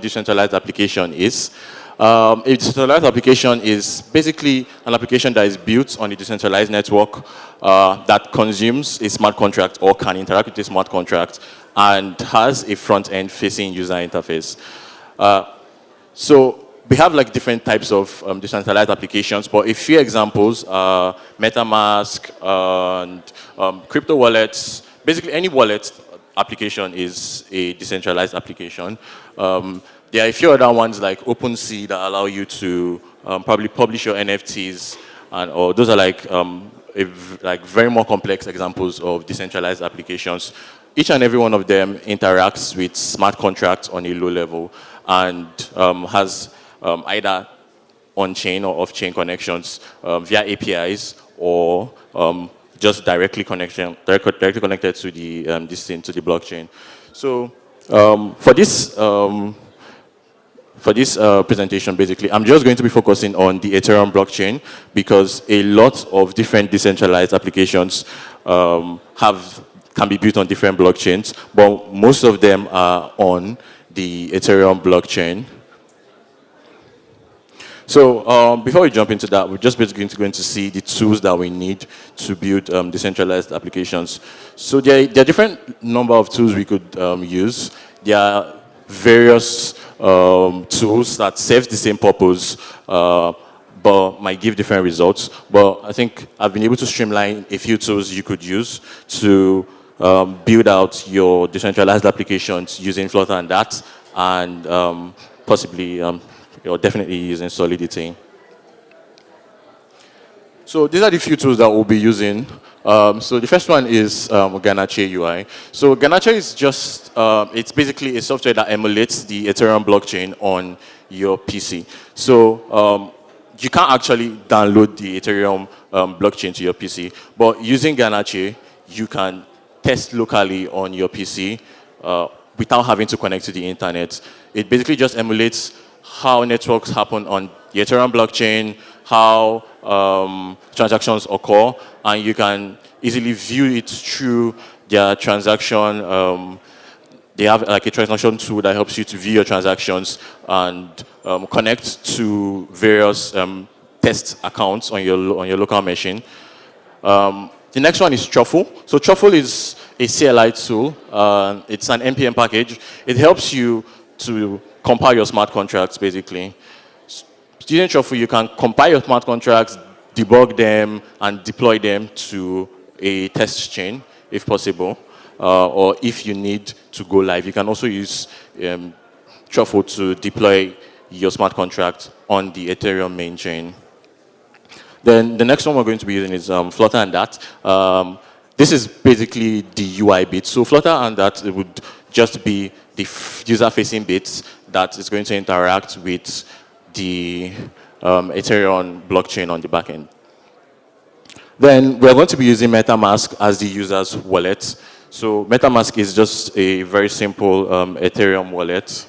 decentralized application is. A decentralized application is basically an application that is built on a decentralized network that consumes a smart contract or can interact with a smart contract and has a front-end facing user interface. So we have like different types of decentralized applications, but a few examples are MetaMask and crypto wallets. Basically, any wallet application is a decentralized application. There are a few other ones like OpenSea that allow you to probably publish your NFTs, or those are like like very more complex examples of decentralized applications. Each and every one of them interacts with smart contracts on a low level and has either on-chain or off-chain connections via APIs or just directly connected to the to the blockchain. So for this presentation, basically, I'm just going to be focusing on the Ethereum blockchain because a lot of different decentralized applications can be built on different blockchains, but most of them are on the Ethereum blockchain. So before we jump into that, we're just basically going to see the tools that we need to build decentralized applications. So there are different number of tools we could use. There are various tools that serve the same purpose, but might give different results. But I think I've been able to streamline a few tools you could use to build out your decentralized applications using Flutter and that, and possibly you're definitely using Solidity. So these are the few tools that we'll be using. So the first one is Ganache UI. So Ganache is just, it's basically a software that emulates the Ethereum blockchain on your PC. So you can't actually download the Ethereum blockchain to your PC, but using Ganache, you can test locally on your PC without having to connect to the internet. It basically just emulates how networks happen on the Ethereum blockchain, how transactions occur, and you can easily view it through their transaction. They have like a transaction tool that helps you to view your transactions and connect to various test accounts on your local machine. The next one is Truffle. So Truffle is a CLI tool. It's an NPM package. It helps you to compile your smart contracts, basically. Using Truffle, you can compile your smart contracts, debug them, and deploy them to a test chain, if possible. Or if you need to go live, you can also use Truffle to deploy your smart contract on the Ethereum main chain. Then the next one we're going to be using is Flutter and that. This is basically the UI bit. So Flutter and that, it would just be the user-facing bits that is going to interact with the Ethereum blockchain on the back end. Then we're going to be using MetaMask as the user's wallet. So MetaMask is just a very simple Ethereum wallet.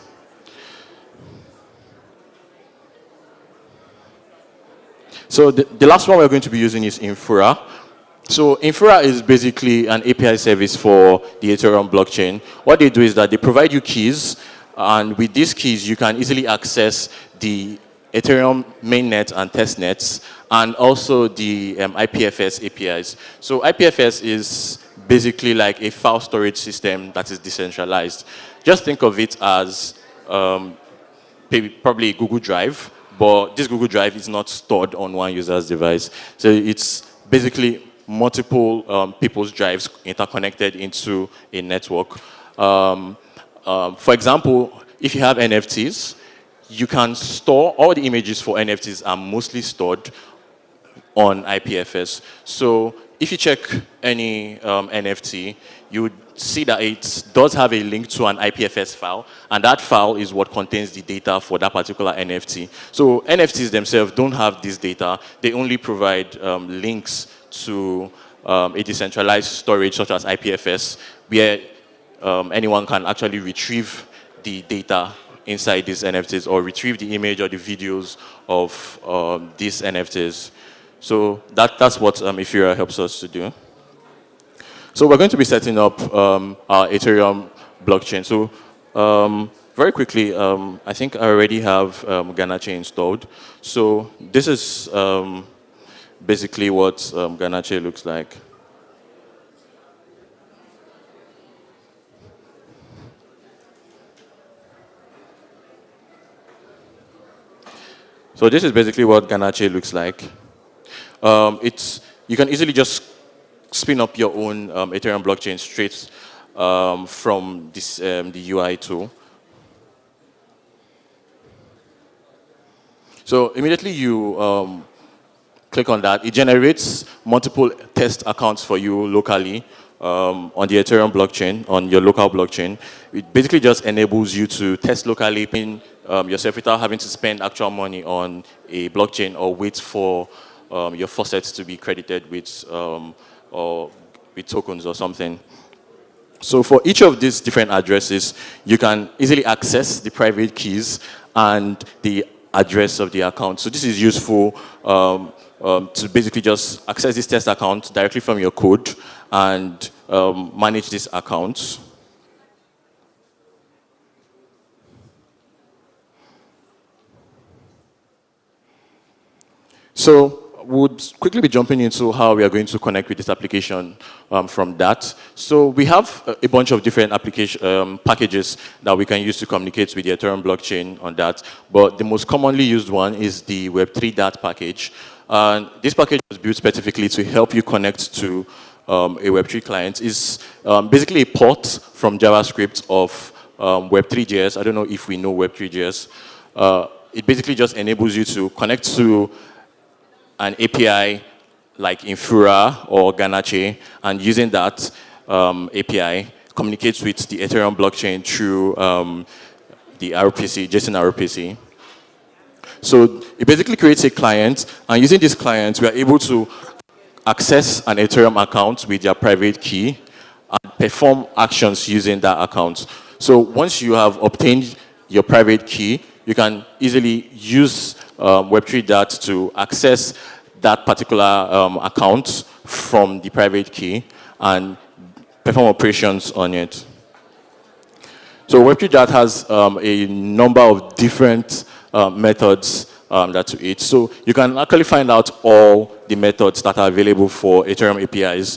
So the last one we're going to be using is Infura. So Infura is basically an API service for the Ethereum blockchain. What they do is that they provide you keys, and with these keys, you can easily access the Ethereum mainnet and testnets, and also the IPFS APIs. So IPFS is basically like a file storage system that is decentralized. Just think of it as probably a Google Drive, but this Google Drive is not stored on one user's device. So it's basically multiple people's drives interconnected into a network. For example, if you have NFTs, you can store all the images for NFTs are mostly stored on IPFS. So if you check any NFT, you would see that it does have a link to an IPFS file, and that file is what contains the data for that particular NFT. So NFTs themselves don't have this data. They only provide links to a decentralized storage such as IPFS, where anyone can actually retrieve the data inside these NFTs or retrieve the image or the videos of these NFTs. So that's what Infura helps us to do. So we're going to be setting up our Ethereum blockchain. So very quickly, I think I already have Ganache installed. So this is basically what Ganache looks like. So this is basically what Ganache looks like. You can easily just spin up your own Ethereum blockchain straight from the UI tool. So immediately you click on that, it generates multiple test accounts for you locally on the Ethereum blockchain, on your local blockchain. It basically just enables you to test locally yourself without having to spend actual money on a blockchain or wait for your faucets to be credited with or with tokens or something. So for each of these different addresses, you can easily access the private keys and the address of the account. So this is useful to basically just access this test account directly from your code and manage these accounts. So we'll quickly be jumping into how we are going to connect with this application from that. So we have a bunch of different application packages that we can use to communicate with the Ethereum blockchain on that. But the most commonly used one is the Web3 DAT package. And this package was built specifically to help you connect to a Web3 client. It's basically a port from JavaScript of Web3.js. I don't know if we know Web3.js. It basically just enables you to connect to an API like Infura or Ganache, and using that API communicates with the Ethereum blockchain through the RPC, JSON RPC. So it basically creates a client, and using this client, we are able to access an Ethereum account with your private key and perform actions using that account. So once you have obtained your private key, you can easily use Web3 DAT to access that particular account from the private key and perform operations on it. So Web3 DAT has a number of different methods to it. So you can actually find out all the methods that are available for Ethereum APIs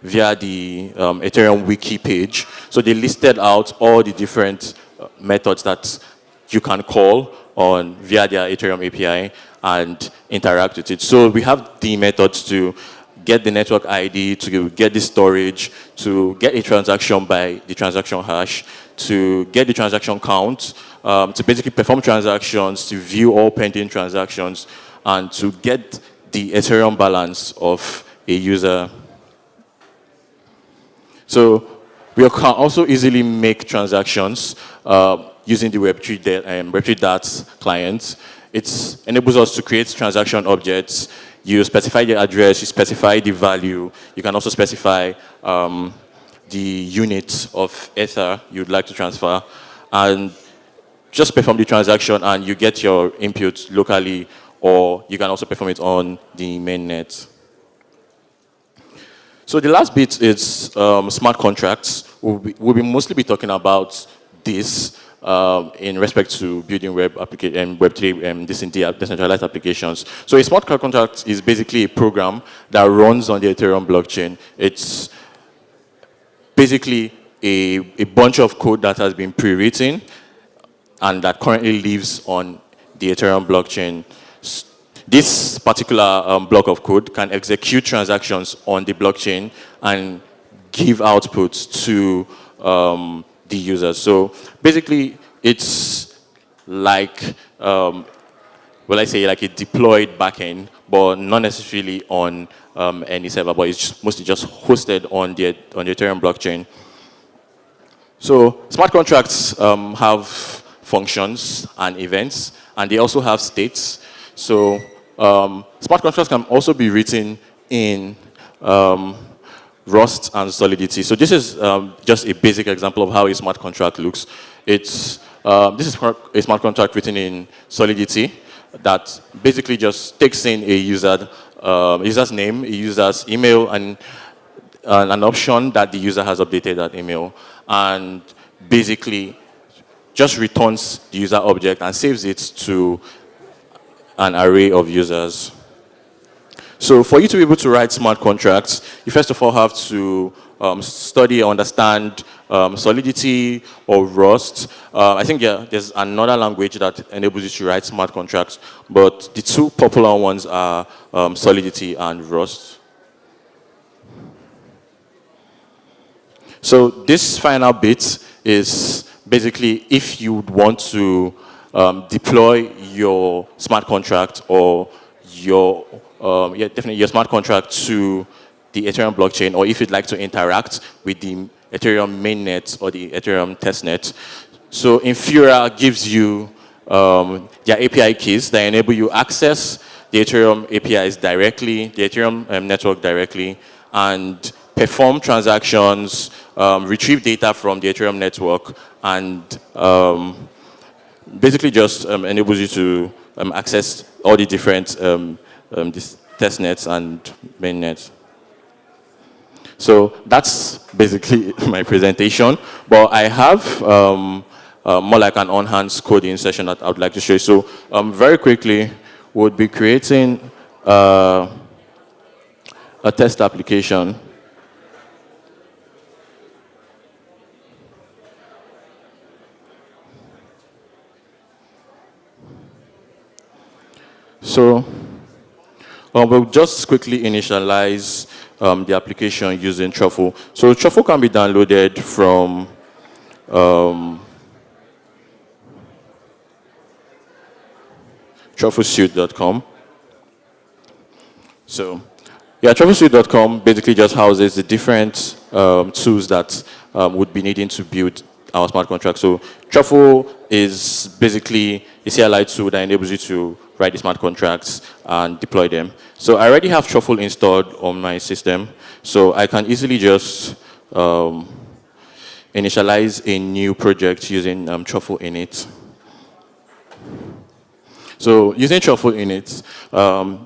via the Ethereum wiki page. So they listed out all the different methods that you can call on via their Ethereum API and interact with it. So we have the methods to get the network ID, to get the storage, to get a transaction by the transaction hash, to get the transaction count, to basically perform transactions, to view all pending transactions, and to get the Ethereum balance of a user. So we can also easily make transactions using the Web3 DAT client. It enables us to create transaction objects. You specify the address, you specify the value. You can also specify the unit of Ether you'd like to transfer, and just perform the transaction, and you get your input locally, or you can also perform it on the mainnet. So the last bit is smart contracts. We'll be mostly be talking about this in respect to building Web3 decentralized applications. So a smart contract is basically a program that runs on the Ethereum blockchain. It's basically a bunch of code that has been pre-written and that currently lives on the Ethereum blockchain. This particular block of code can execute transactions on the blockchain and give outputs to the users. So basically, it's like, I say like a deployed backend, but not necessarily on any server, but it's mostly just hosted on the Ethereum blockchain. So smart contracts have functions and events, and they also have states. So smart contracts can also be written in Rust and Solidity. So this is just a basic example of how a smart contract looks. This is a smart contract written in Solidity that basically just takes in a user's name, a user's email, and an option that the user has updated that email, and basically just returns the user object and saves it to an array of users. So for you to be able to write smart contracts, you first of all have to study, understand Solidity or Rust. I think there's another language that enables you to write smart contracts, but the two popular ones are Solidity and Rust. So this final bit is basically if you would want to deploy your smart contract or your definitely your smart contract to the Ethereum blockchain, or if you'd like to interact with the Ethereum mainnet or the Ethereum testnet. So Infura gives you their API keys that enable you access the Ethereum APIs directly, the Ethereum network directly, and perform transactions, retrieve data from the Ethereum network, and basically just enables you to access all the different test nets and mainnets. So that's basically my presentation. But I have more like an on-hands coding session that I would like to show you. So very quickly, we'll be creating a test application. So we'll just quickly initialize the application using Truffle. So Truffle can be downloaded from trufflesuite.com. So yeah, trufflesuite.com basically just houses the different tools that would be needing to build our smart contract. So Truffle is basically a CLI tool that enables you to write the smart contracts and deploy them. So I already have Truffle installed on my system, so I can easily just initialize a new project using Truffle init. So using Truffle init,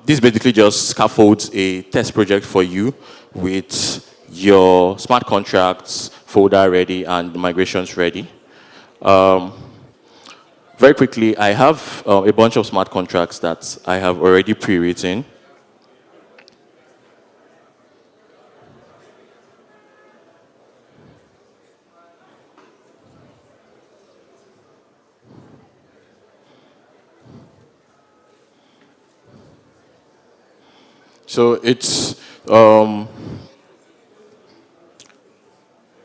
this basically just scaffolds a test project for you with your smart contracts folder ready and migrations ready. Very quickly, I have a bunch of smart contracts that I have already pre-written. So it's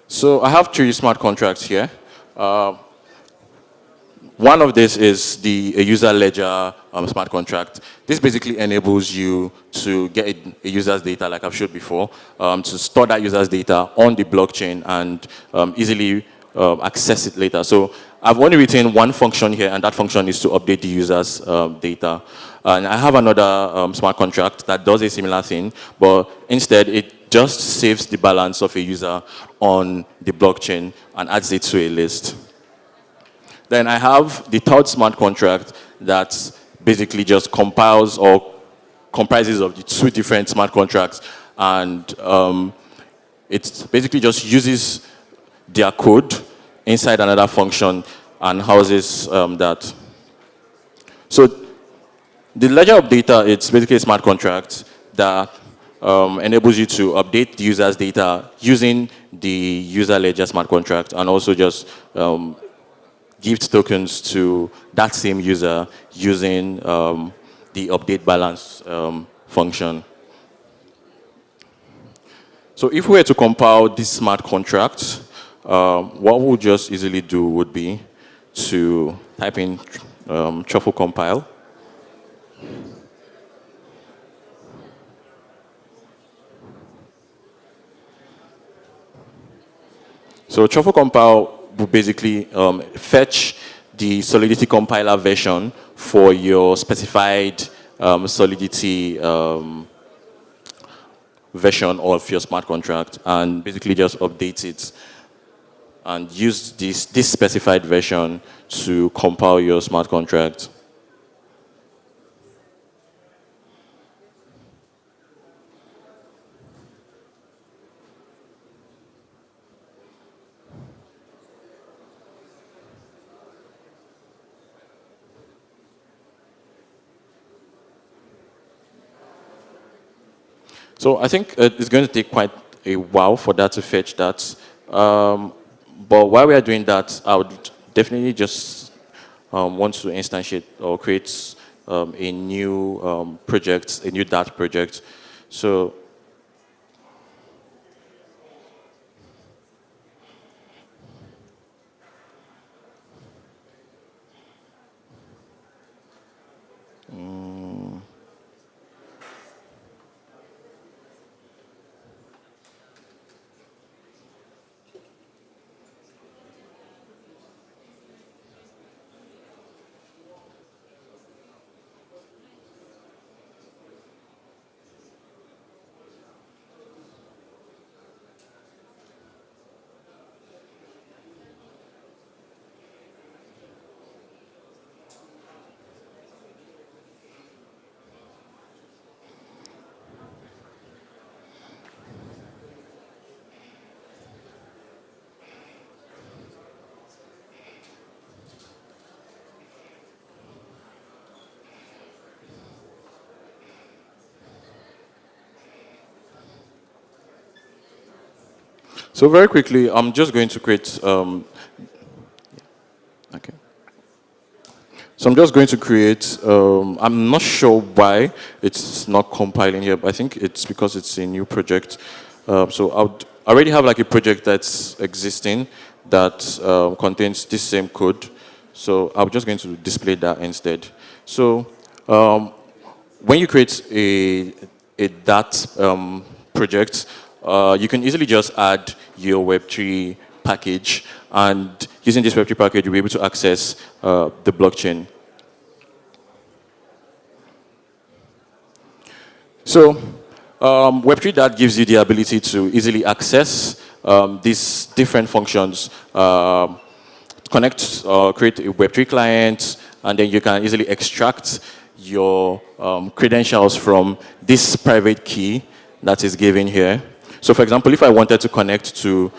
so I have 3 smart contracts here. One of this is the user ledger smart contract. This basically enables you to get a user's data, like I've showed before, to store that user's data on the blockchain and easily access it later. So I've only written one function here, and that function is to update the user's data. And I have another smart contract that does a similar thing, but instead it just saves the balance of a user on the blockchain and adds it to a list. Then I have the third smart contract that basically just compiles or comprises of the 2 different smart contracts, and it basically just uses their code inside another function and houses that. So the ledger updater, it's basically a smart contract that enables you to update the user's data using the user ledger smart contract, and also just gives tokens to that same user using the update balance function. So if we were to compile this smart contract, what we'll just easily do would be to type in truffle compile. So truffle compile will basically fetch the Solidity compiler version for your specified Solidity version of your smart contract, and basically just update it and use this specified version to compile your smart contract. So I think it's going to take quite a while for that to fetch that. Um, but while we are doing that, I would definitely just want to instantiate or create a new project, a new Dart project. So So very quickly, I'm just going to create. Okay. So I'm just going to create. I'm not sure why it's not compiling here, but I think it's because it's a new project. So I already have like a project that's existing that contains this same code. So I'm just going to display that instead. So um, when you create a dat project, you can easily just add your Web3 package, and using this Web3 package, you'll be able to access the blockchain. So Web3 that gives you the ability to easily access these different functions, connect or create a Web3 client, and then you can easily extract your credentials from this private key that is given here. So for example, if I wanted to connect to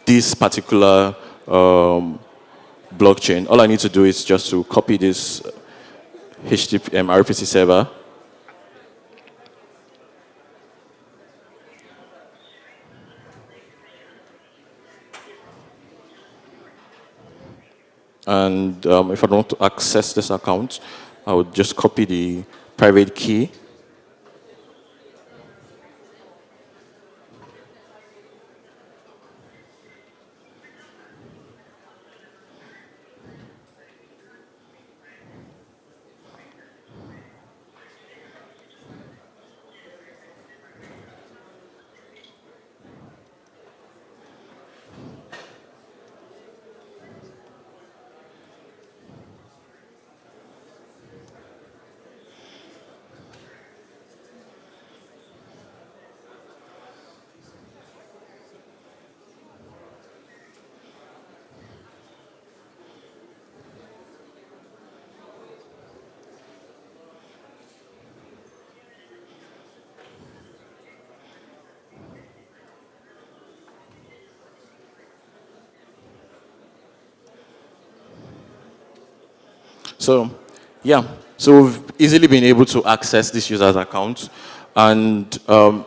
this particular blockchain, all I need to do is just to copy this HTTP RPC server, and if I don't want to access this account, I would just copy the private key. So, yeah, so we've easily been able to access this user's account, and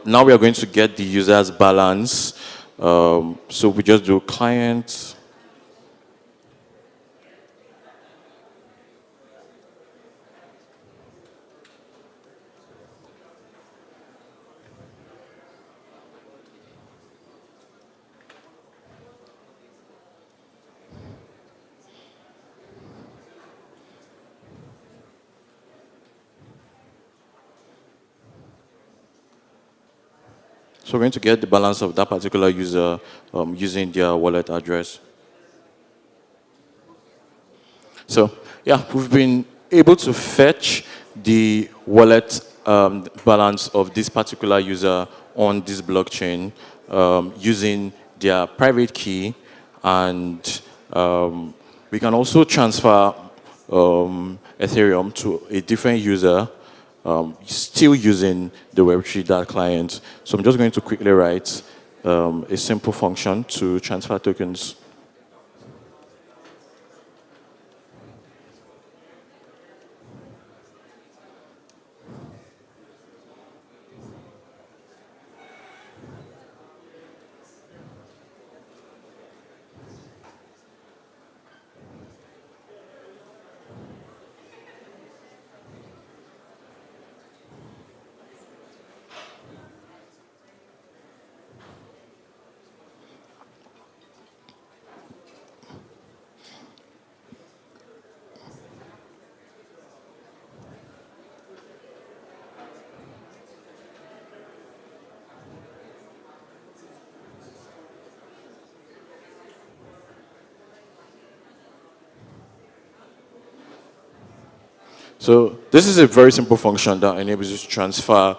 now we are going to get the user's balance. So we just do client. So we're going to get the balance of that particular user using their wallet address. So yeah, we've been able to fetch the wallet balance of this particular user on this blockchain using their private key, and we can also transfer Ethereum to a different user still using the Web3 Dart client. So I'm just going to quickly write a simple function to transfer tokens. So this is a very simple function that enables you to transfer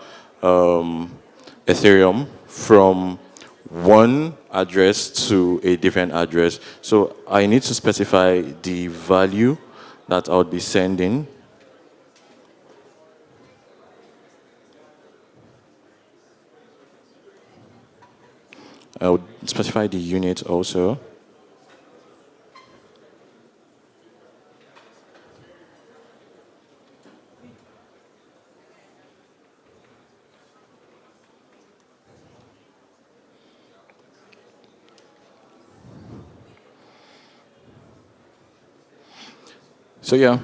Ethereum from one address to a different address. So I need to specify the value that I'll be sending. I'll specify the unit also. So yeah,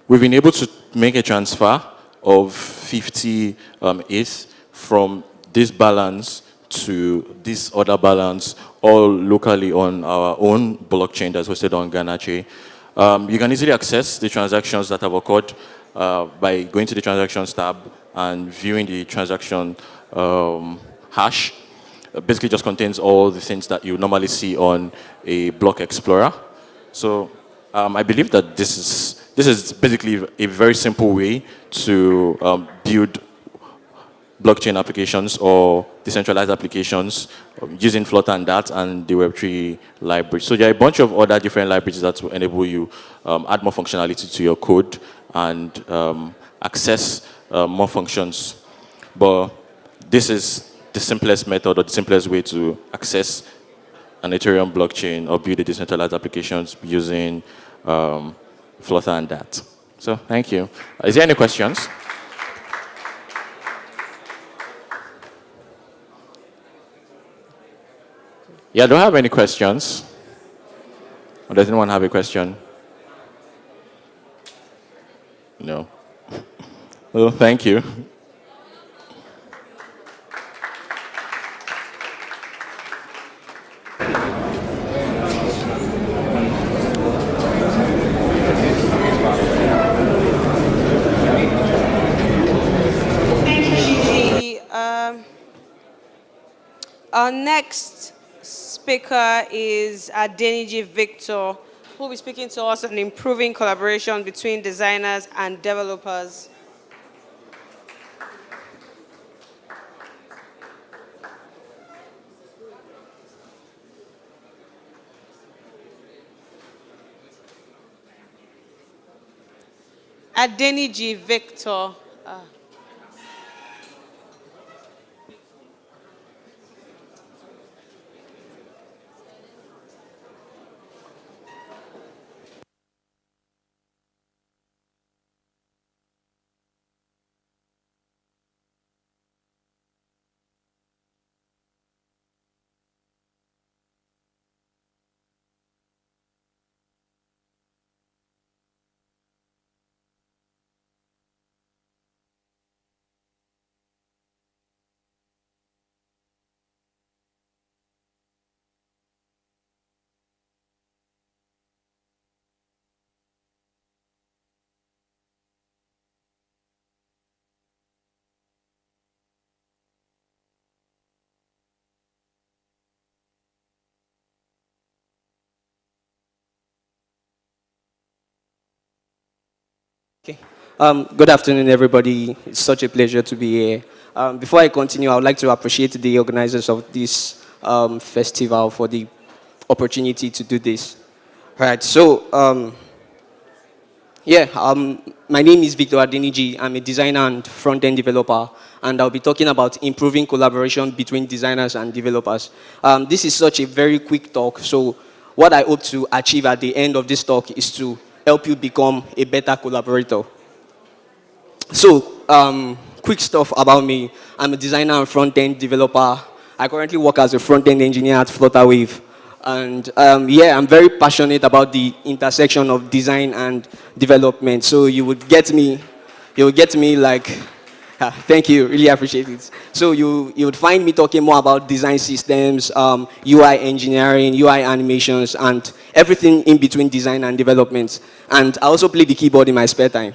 we've been able to make a transfer of 50 ETH from this balance to this other balance, all locally on our own blockchain that's hosted on Ganache. You can easily access the transactions that have occurred by going to the transactions tab and viewing the transaction hash. Basically just contains all the things that you normally see on a block explorer. So I believe that this is basically a very simple way to build blockchain applications or decentralized applications using Flutter and that and the Web3 library. So there are a bunch of other different libraries that will enable you add more functionality to your code and access more functions. But this is the simplest method or the simplest way to access an Ethereum blockchain or build a decentralized applications using Flutter and that. So thank you. Is there any questions? Yeah, don't have any questions. Or does anyone have a question? No. Well, thank you. Our next speaker is Adeniji Victor, who will be speaking to us on improving collaboration between designers and developers. Adeniji Victor. Okay. Good afternoon, everybody. It's such a pleasure to be here. Before I continue, I would like to appreciate the organizers of this festival for the opportunity to do this. All right. So, my name is Victor Adeniji. I'm a designer and front-end developer, and I'll be talking about improving collaboration between designers and developers. This is such a very quick talk, so what I hope to achieve at the end of this talk is to help you become a better collaborator. So, quick stuff about me. I'm a designer and front-end developer. I currently work as a front-end engineer at Flutterwave. And I'm very passionate about the intersection of design and development. So you would get me like, thank you, really appreciate it. So you would find me talking more about design systems, UI engineering, UI animations, and everything in between design and development. And I also play the keyboard in my spare time.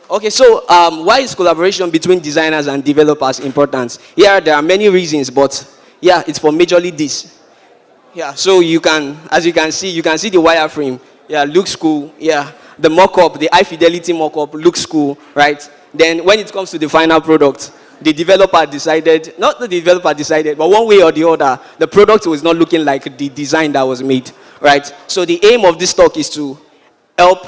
Okay, so why is collaboration between designers and developers important? Yeah, there are many reasons, but yeah, it's for majorly this. Yeah, so as you can see the wireframe. Yeah, looks cool. Yeah, the mock-up, the high fidelity mock-up looks cool, right? Then when it comes to the final product, the developer decided, not the developer decided, but one way or the other, the product was not looking like the design that was made, right? So the aim of this talk is to help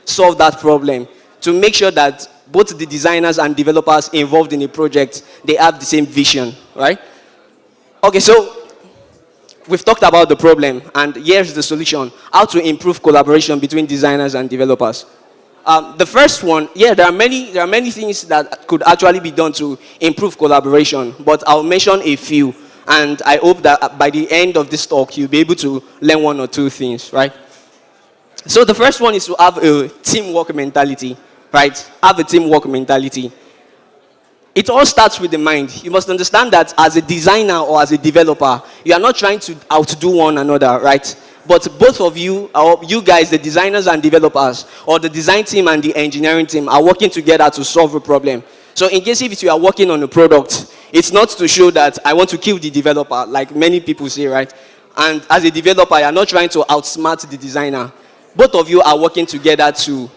solve that problem, to make sure that both the designers and developers involved in a project, they have the same vision, right? Okay, so we've talked about the problem, and here's the solution: how to improve collaboration between designers and developers. The first one, there are many things that could actually be done to improve collaboration, but I'll mention a few, and I hope that by the end of this talk, you'll be able to learn one or two things, right? So the first one is to have a teamwork mentality, right? Have a teamwork mentality. It all starts with the mind. You must understand that as a designer or as a developer, you are not trying to outdo one another, right? But both of you, or you guys, the designers and developers, or the design team and the engineering team, are working together to solve a problem. So in case if you are working on a product, it's not to show that I want to kill the developer, like many people say, right? And as a developer, you are not trying to outsmart the designer. Both of you are working together to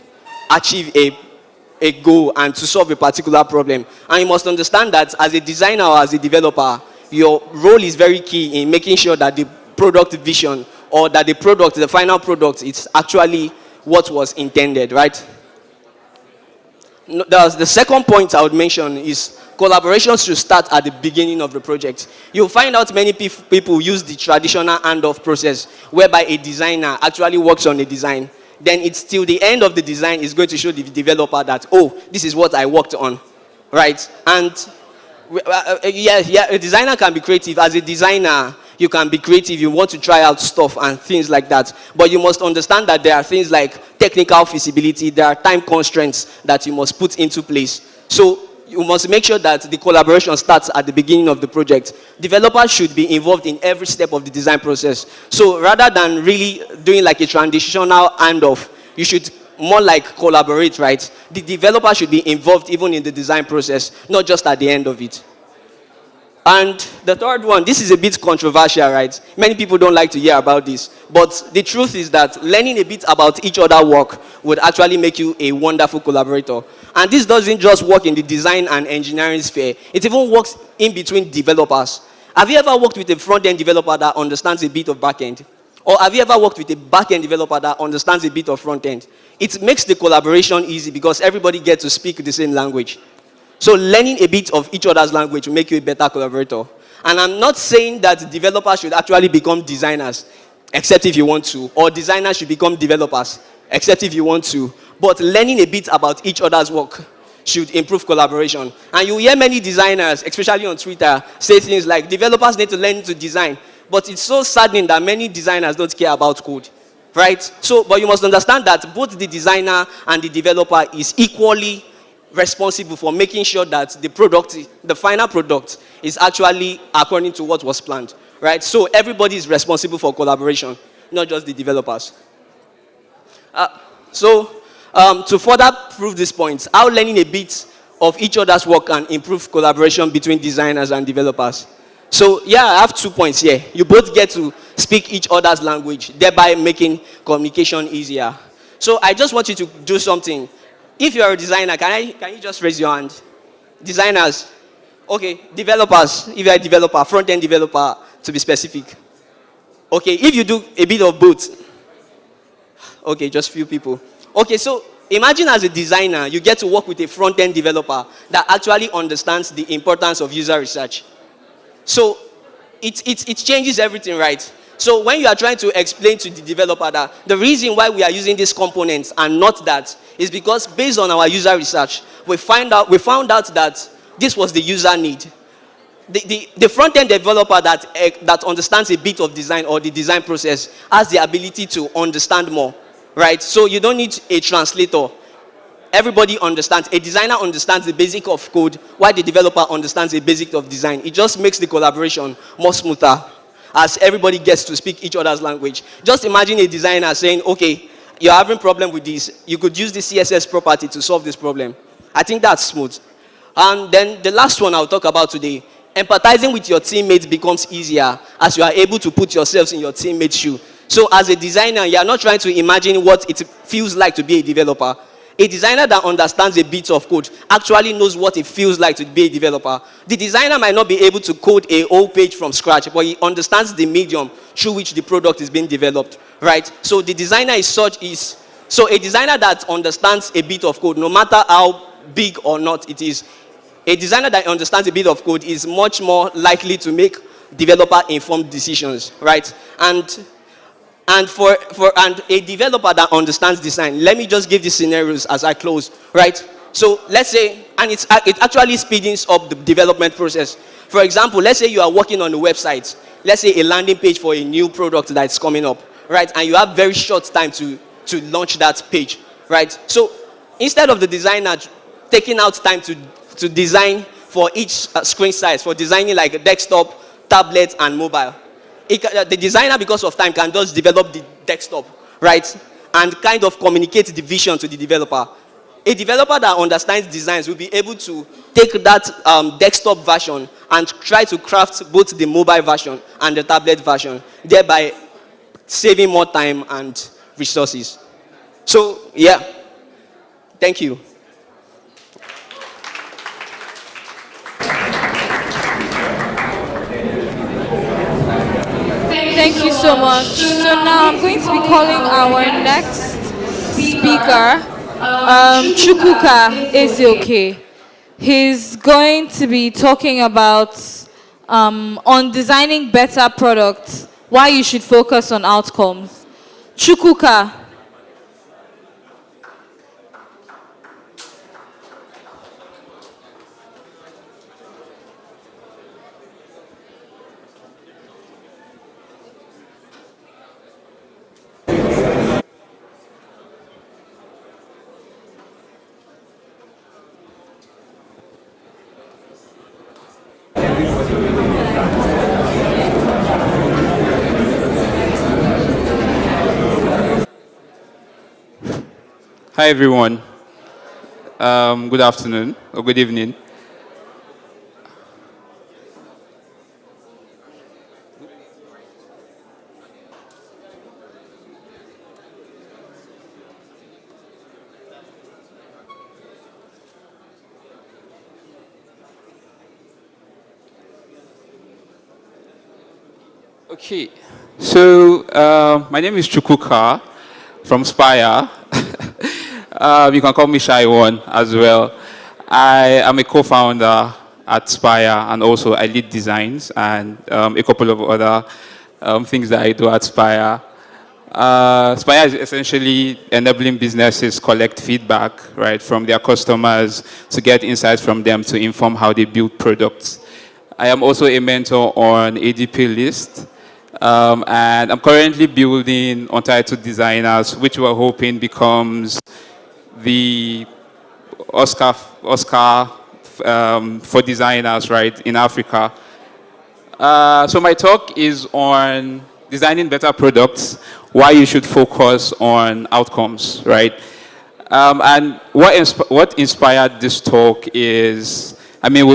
achieve a goal and to solve a particular problem. And you must understand that as a designer or as a developer, your role is very key in making sure that the product vision, or that the product, the final product, is actually what was intended, right? The second point I would mention is collaboration should start at the beginning of the project. You'll find out many people use the traditional handoff process, whereby a designer actually works on a design. Then it's till the end of the design is going to show the developer that, oh, this is what I worked on, right? And a designer can be creative. As a designer, you can be creative. You want to try out stuff and things like that. But you must understand that there are things like technical feasibility. There are time constraints that you must put into place. So you must make sure that the collaboration starts at the beginning of the project. Developers should be involved in every step of the design process. So rather than really doing like a traditional handoff, you should more like collaborate, right? The developer should be involved even in the design process, not just at the end of it. And the third one, this is a bit controversial, right? Many people don't like to hear about this. But the truth is that learning a bit about each other's work would actually make you a wonderful collaborator. And this doesn't just work in the design and engineering sphere. It even works in between developers. Have you ever worked with a front-end developer that understands a bit of back-end? Or have you ever worked with a back-end developer that understands a bit of front-end? It makes the collaboration easy because everybody gets to speak the same language. So learning a bit of each other's language will make you a better collaborator. And I'm not saying that developers should actually become designers, except if you want to. Or designers should become developers, except if you want to. But learning a bit about each other's work should improve collaboration. And you hear many designers, especially on Twitter, say things like, developers need to learn to design. But it's so saddening that many designers don't care about code, right? So, but you must understand that both the designer and the developer is equally responsible for making sure that the product, the final product, is actually according to what was planned, right? So everybody is responsible for collaboration, not just the developers. To further prove this point, how learning a bit of each other's work can improve collaboration between designers and developers. So yeah, I have 2 points here. You both get to speak each other's language, thereby making communication easier. So I just want you to do something. If you're a designer, can you just raise your hand? Designers. Okay, developers. If you're a developer, front-end developer, to be specific. Okay, if you do a bit of both. Okay, just few people. Okay, so imagine as a designer, you get to work with a front-end developer that actually understands the importance of user research. So it changes everything, right? So when you are trying to explain to the developer that the reason why we are using these components and not that is because based on our user research, we found out that this was the user need. The front-end developer that understands a bit of design or the design process has the ability to understand more, right? So you don't need a translator. Everybody understands. A designer understands the basic of code, while the developer understands the basic of design. It just makes the collaboration more smoother as everybody gets to speak each other's language. Just imagine a designer saying, okay, you're having a problem with this. You could use the CSS property to solve this problem. I think that's smooth. And then the last one I'll talk about today, empathizing with your teammates becomes easier as you are able to put yourselves in your teammates' shoes. So as a designer, you are not trying to imagine what it feels like to be a developer. A designer that understands a bit of code actually knows what it feels like to be a developer. The designer might not be able to code a whole page from scratch, but he understands the medium through which the product is being developed, right? So the designer so a designer that understands a bit of code, no matter how big or not it is, a designer that understands a bit of code is much more likely to make developer-informed decisions, right? And a developer that understands design, let me just give these scenarios as I close, right? So let's say, and it actually speeds up the development process. For example, let's say you are working on a website, let's say a landing page for a new product that's coming up, right? And you have very short time to launch that page, right? So instead of the designer taking out time to design for each screen size, for designing like a desktop, tablet, and mobile, the designer, because of time, can just develop the desktop, right? And kind of communicate the vision to the developer. A developer that understands designs will be able to take that desktop version and try to craft both the mobile version and the tablet version, thereby saving more time and resources. So, yeah. Thank you. Thank you so much. So now I'm going to be calling our next speaker, Chukwuka Ezioke. He's going to be talking about on designing better products, why you should focus on outcomes. Chukwuka. Hi everyone. Good afternoon or good evening. Okay, so my name is Chukwuka from Spire. You can call me Shy One as well. I am a co-founder at Spire, and also I lead designs and a couple of other things that I do at Spire. Spire is essentially enabling businesses collect feedback, right, from their customers to get insights from them to inform how they build products. I am also a mentor on ADP List, and I'm currently building Untitled Designers, which we're hoping becomes the OSCA for designers, right, in Africa. So my talk is on designing better products, why you should focus on outcomes, right? And what inspired this talk is, I mean,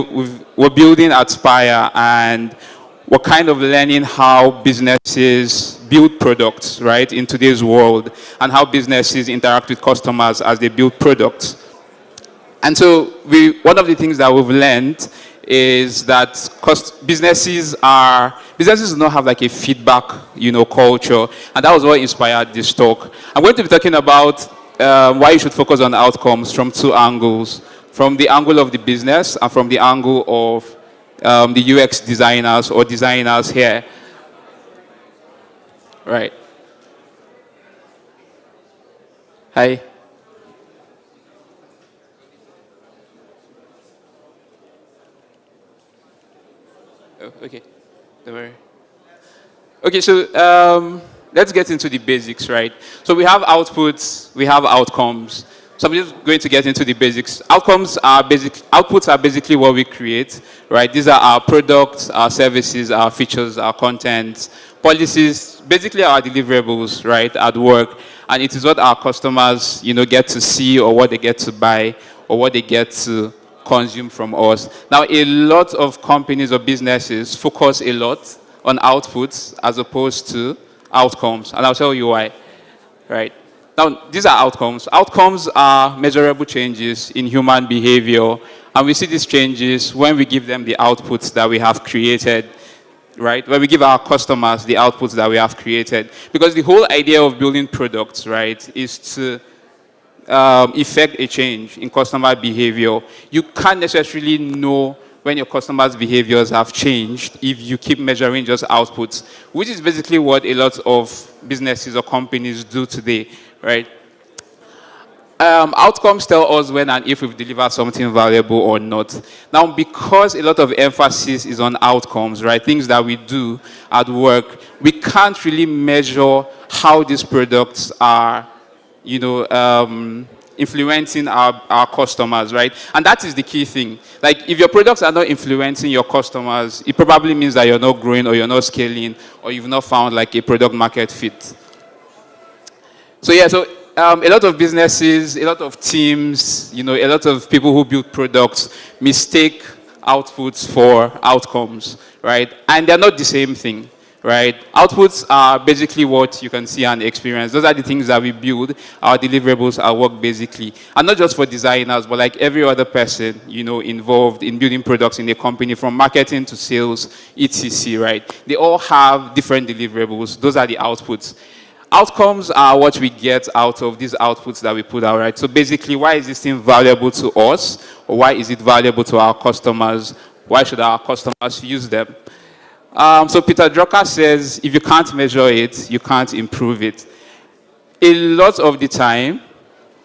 we're building at Spire, and we're kind of learning how businesses build products, right, in today's world, and how businesses interact with customers as they build products. And so one of the things that we've learned is that businesses do not have like a feedback, culture, and that was what inspired this talk. I'm going to be talking about why you should focus on outcomes from two angles: from the angle of the business and from the angle of the UX designers or designers here. Right. Hi. Oh, okay. Don't worry. Okay, so let's get into the basics, right? So we have outputs, we have outcomes. So I'm just going to get into the basics. Outputs are basically what we create, right? These are our products, our services, our features, our content, policies, basically our deliverables, right, at work. And it is what our customers, get to see, or what they get to buy, or what they get to consume from us. Now, a lot of companies or businesses focus a lot on outputs as opposed to outcomes, and I'll tell you why. Right. Now, these are outcomes. Outcomes are measurable changes in human behavior, and we see these changes when we give them the outputs that we have created, right? When we give our customers the outputs that we have created. Because the whole idea of building products, right, is to effect a change in customer behavior. You can't necessarily know when your customers' behaviors have changed if you keep measuring just outputs, which is basically what a lot of businesses or companies do today, right? Outcomes tell us when and if we've delivered something valuable or not. Now, because a lot of emphasis is on outcomes, right, things that we do at work, we can't really measure how these products are, influencing our customers, right? And that is the key thing. Like, if your products are not influencing your customers, it probably means that you're not growing or you're not scaling or you've not found like a product market fit. So yeah, a lot of businesses, a lot of teams, a lot of people who build products mistake outputs for outcomes, right? And they're not the same thing, right? Outputs are basically what you can see and experience. Those are the things that we build, our deliverables, our work basically. And not just for designers, but like every other person, involved in building products in a company, from marketing to sales, etc., right? They all have different deliverables. Those are the outputs. Outcomes are what we get out of these outputs that we put out, right? So basically, why is this thing valuable to us? Or why is it valuable to our customers? Why should our customers use them? So Peter Drucker says, if you can't measure it, you can't improve it. A lot of the time,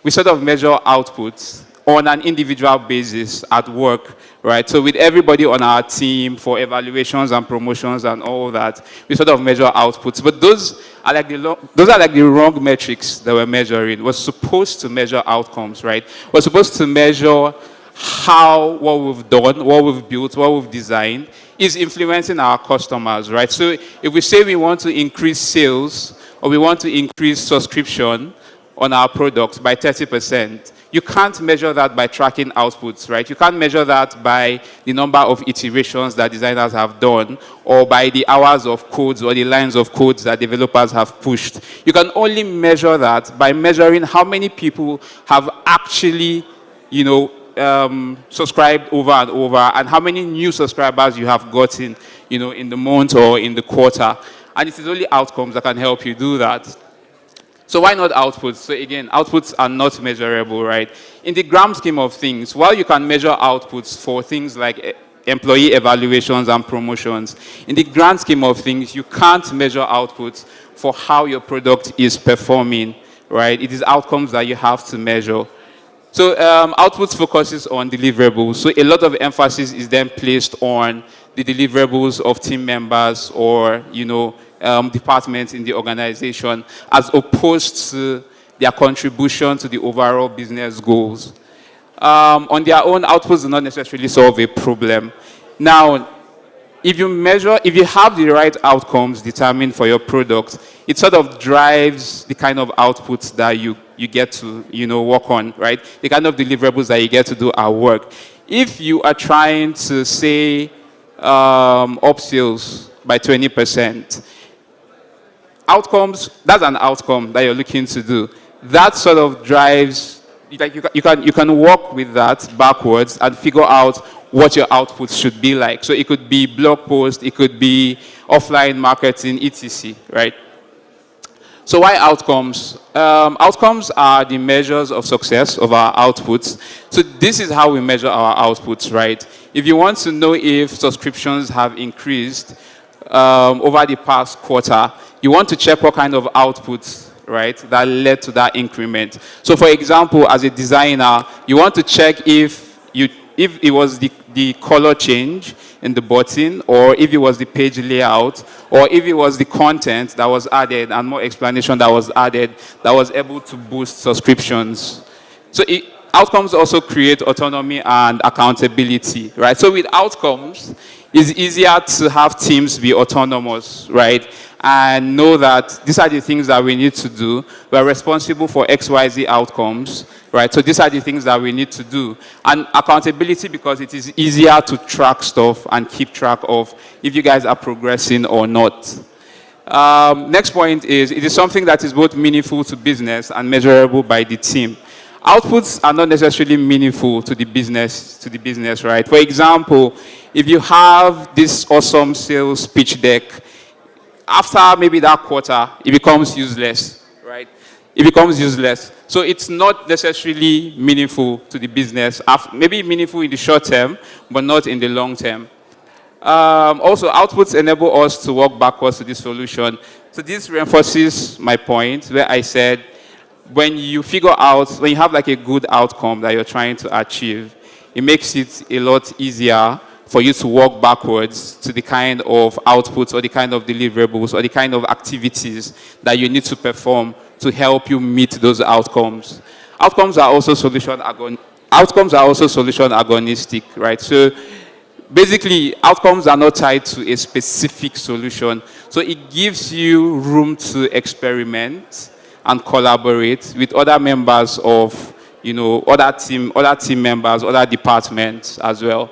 we sort of measure outputs on an individual basis at work, right? So with everybody on our team for evaluations and promotions and all that, we sort of measure outputs. But those are like the wrong metrics that we're measuring. We're supposed to measure outcomes, right? We're supposed to measure how what we've done, what we've built, what we've designed is influencing our customers, right? So if we say we want to increase sales or we want to increase subscription on our products by 30%, you can't measure that by tracking outputs, right? You can't measure that by the number of iterations that designers have done or by the hours of codes or the lines of codes that developers have pushed. You can only measure that by measuring how many people have actually, subscribed over and over and how many new subscribers you have gotten, in the month or in the quarter. And it is only outcomes that can help you do that. So why not outputs? So again, outputs are not measurable, right? In the grand scheme of things, while you can measure outputs for things like employee evaluations and promotions, in the grand scheme of things, you can't measure outputs for how your product is performing, right? It is outcomes that you have to measure. So outputs focuses on deliverables. So a lot of emphasis is then placed on the deliverables of team members or, departments in the organization, as opposed to their contribution to the overall business goals. On their own, outputs do not necessarily solve a problem. Now, if you have the right outcomes determined for your product, it sort of drives the kind of outputs that you get to, work on, right? The kind of deliverables that you get to do at work. If you are trying to say up sales by 20%, outcomes, that's an outcome that you're looking to do. That sort of drives, like you can work with that backwards and figure out what your outputs should be like. So it could be blog post, it could be offline marketing, etc., right? So why outcomes? Outcomes are the measures of success of our outputs. So this is how we measure our outputs, right? If you want to know if subscriptions have increased over the past quarter, you want to check what kind of outputs, right, that led to that increment. So for example, as a designer, you want to check if it was the color change in the button, or if it was the page layout, or if it was the content that was added and more explanation that was added that was able to boost subscriptions. So outcomes also create autonomy and accountability, right? So with outcomes, it's easier to have teams be autonomous, right? And know that these are the things that we need to do. We're responsible for XYZ outcomes, right? So these are the things that we need to do. And accountability, because it is easier to track stuff and keep track of if you guys are progressing or not. Next point is, it is something that is both meaningful to business and measurable by the team. Outputs are not necessarily meaningful to the business, right? For example, if you have this awesome sales pitch deck, after maybe that quarter, it becomes useless, right? It becomes useless. So it's not necessarily meaningful to the business. Maybe meaningful in the short term, but not in the long term. Also, outputs enable us to work backwards to this solution. So this reinforces my point where I said, when you have like a good outcome that you're trying to achieve, it makes it a lot easier for you to work backwards to the kind of outputs or the kind of deliverables or the kind of activities that you need to perform to help you meet those outcomes. Outcomes are also solution agonistic, right? So basically, outcomes are not tied to a specific solution. So it gives you room to experiment and collaborate with other members of, other team members, other departments as well.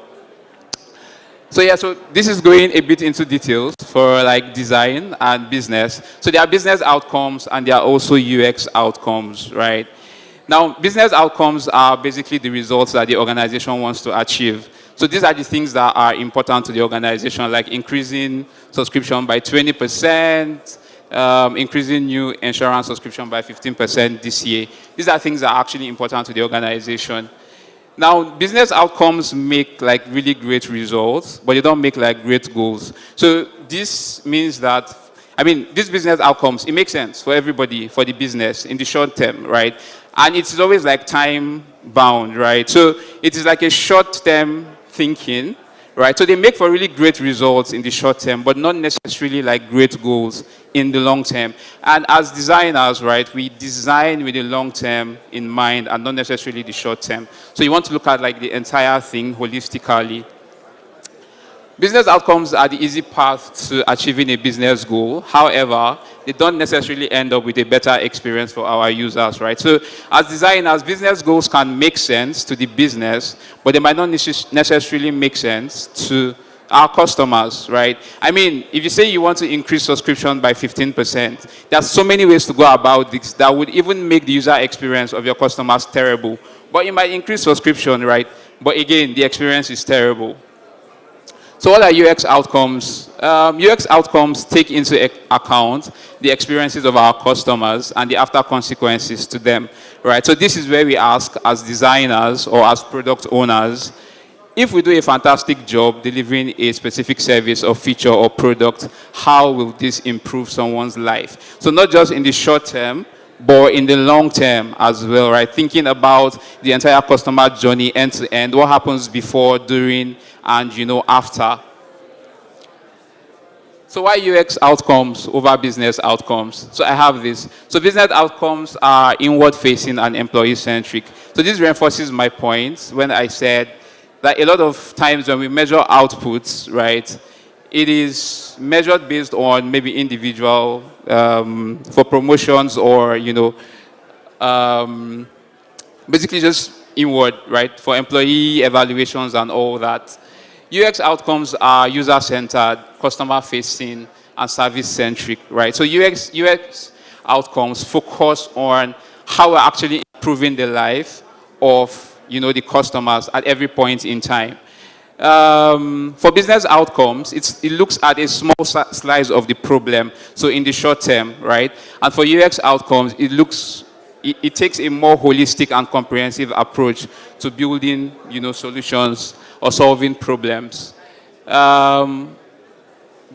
So yeah, so this is going a bit into details for like design and business. So there are business outcomes and there are also UX outcomes, right? Now, business outcomes are basically the results that the organization wants to achieve. So these are the things that are important to the organization, like increasing subscription by 20%, increasing new insurance subscription by 15% this year. These are things that are actually important to the organization. Now, business outcomes make like really great results, but they don't make like great goals. So this means that, these business outcomes, it makes sense for everybody, for the business in the short term, right? And it's always like time bound, right? So it is like a short term thinking, right? So they make for really great results in the short term, but not necessarily like great goals in the long term. And as designers, right, we design with the long term in mind and not necessarily the short term. So you want to look at like the entire thing holistically. Business outcomes are the easy path to achieving a business goal. However, they don't necessarily end up with a better experience for our users, right? So as designers, business goals can make sense to the business, but they might not necessarily make sense to our customers, right? If you say you want to increase subscription by 15%, there's so many ways to go about this that would even make the user experience of your customers terrible. But you might increase subscription, right? But again, the experience is terrible. So what are UX outcomes? UX outcomes take into account the experiences of our customers and the after consequences to them, right? So this is where we ask as designers or as product owners, if we do a fantastic job delivering a specific service or feature or product, how will this improve someone's life? So not just in the short term, but in the long term as well, right? Thinking about the entire customer journey end to end, what happens before, during, and after. So why UX outcomes over business outcomes? So I have this. So business outcomes are inward facing and employee centric. So this reinforces my point when I said that a lot of times when we measure outputs, right, it is measured based on maybe individual, for promotions or, basically just inward, right, for employee evaluations and all that. UX outcomes are user-centered, customer-facing, and service-centric, right? So UX outcomes focus on how we're actually improving the life of, the customers at every point in time. For business outcomes, it looks at a small slice of the problem, so in the short term, right? And for UX outcomes, it takes a more holistic and comprehensive approach to building, solutions or solving problems.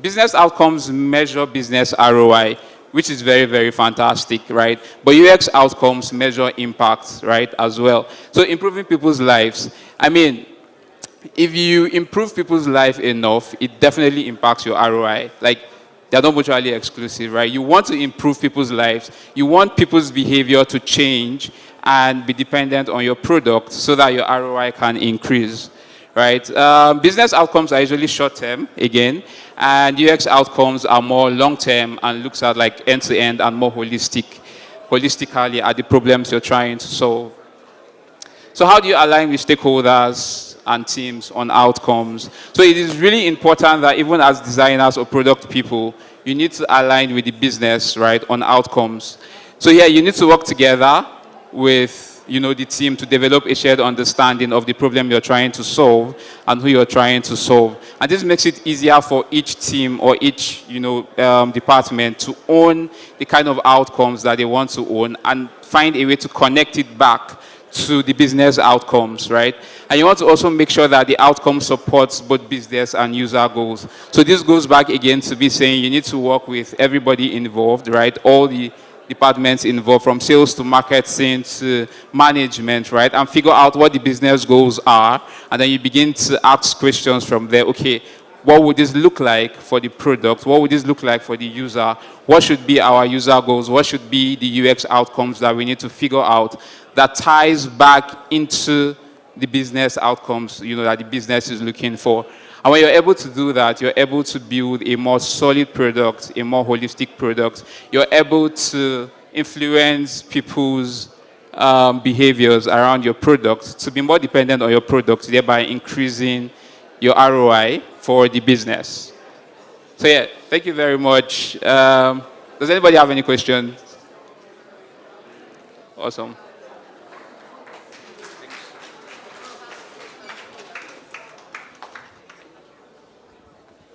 Business outcomes measure business ROI, which is very, very fantastic, right? But UX outcomes measure impact, right, as well. So improving people's lives. If you improve people's life enough, it definitely impacts your ROI. Like, they're not mutually exclusive, right? You want to improve people's lives. You want people's behavior to change and be dependent on your product so that your ROI can increase, right? Business outcomes are usually short-term, again, and UX outcomes are more long-term and looks at like end-to-end and more holistically at the problems you're trying to solve. So how do you align with stakeholders and teams on outcomes? So it is really important that even as designers or product people, you need to align with the business, right, on outcomes. So yeah, you need to work together with the team to develop a shared understanding of the problem you're trying to solve and who you're trying to solve. And this makes it easier for each team or each department to own the kind of outcomes that they want to own and find a way to connect it back to the business outcomes, right? And you want to also make sure that the outcome supports both business and user goals. So this goes back again to be saying you need to work with everybody involved, right? All the departments involved, from sales to marketing to management, right? And figure out what the business goals are. And then you begin to ask questions from there. Okay, what would this look like for the product? What would this look like for the user? What should be our user goals? What should be the UX outcomes that we need to figure out that ties back into the business outcomes, that the business is looking for? And when you're able to do that, you're able to build a more solid product, a more holistic product. You're able to influence people's behaviors around your product to be more dependent on your product, thereby increasing your ROI for the business. So yeah, thank you very much. Does anybody have any questions? Awesome.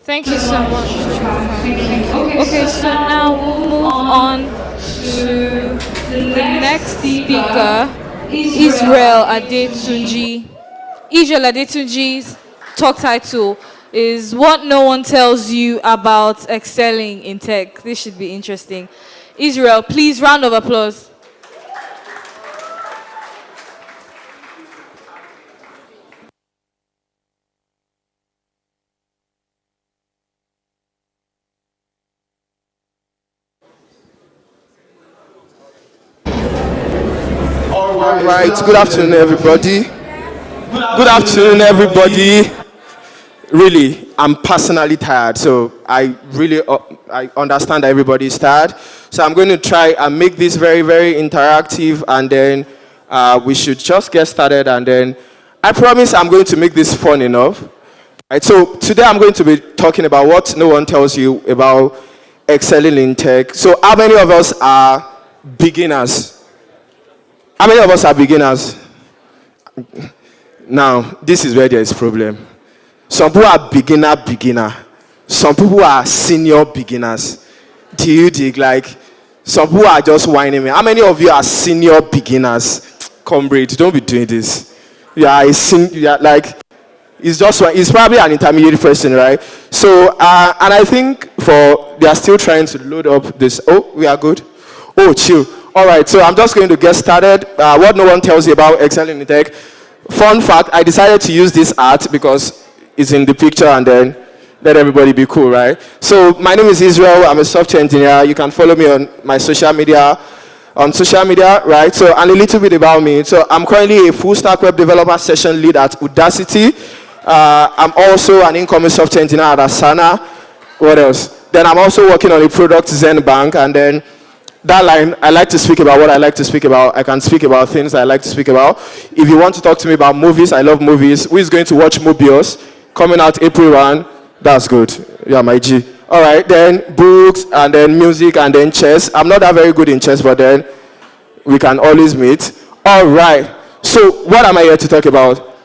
Thank you so much. Okay, so now we'll move on to the next speaker, Israel Adetunji. Israel Adetunji's talk title is What No One Tells You About Excelling in Tech. This should be interesting. Israel, please, round of applause. All right, good afternoon, everybody. Good afternoon, everybody. Really, I'm personally tired, so I understand that everybody is tired. So I'm going to try and make this very, very interactive, and then we should just get started, and then I promise I'm going to make this fun enough. Right, so today I'm going to be talking about what no one tells you about excelling in tech. So how many of us are beginners? How many of us are beginners? Now, this is where there is a problem. Some people are beginner. Some people are senior beginners. Do you dig? Like, some people are just whining me. How many of you are senior beginners? Comrade, don't be doing this. Like, it's probably an intermediate person, right? So, and I think they are still trying to load up this. Oh, we are good. Oh, chill. All right, so I'm just going to get started. What no one tells you about excelling in tech. Fun fact, I decided to use this art because it's in the picture and then let everybody be cool, right? So my name is Israel. I'm a software engineer. You can follow me on my social media, right? So, and a little bit about me. So I'm currently a full stack web developer session lead at Udacity. I'm also an incoming software engineer at Asana. What else? Then I'm also working on a product, Zen Bank, and then that line, I like to speak about what I like to speak about. I can speak about things I like to speak about. If you want to talk to me about movies, I love movies. Who is going to watch Mobius? Coming out April 1. That's good. Yeah, my G. All right, then books, and then music, and then chess. I'm not that very good in chess, but then we can always meet. All right. So what am I here to talk about?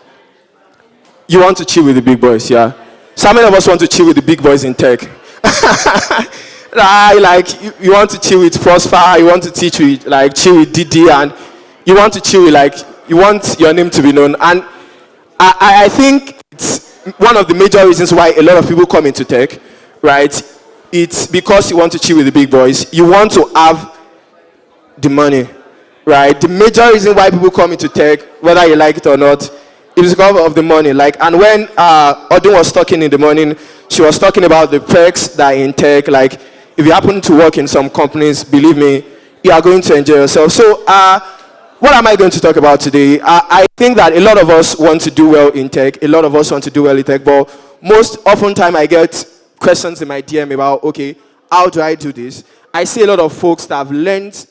You want to chill with the big boys, yeah? So how many of us want to chill with the big boys in tech? Like you want to chill with Prosper, you want to chill with Didi, and you want to chill with you want your name to be known. And I think it's one of the major reasons why a lot of people come into tech, right? It's because you want to chill with the big boys. You want to have the money, right? The major reason why people come into tech, whether you like it or not, is because of the money. And when Odin was talking in the morning, she was talking about the perks that are in tech. Like, if you happen to work in some companies, believe me, you are going to enjoy yourself. So, what am I going to talk about today? I think that a lot of us want to do well in tech. A lot of us want to do well in tech, but most often time I get questions in my DM about, okay, how do I do this? I see a lot of folks that have learned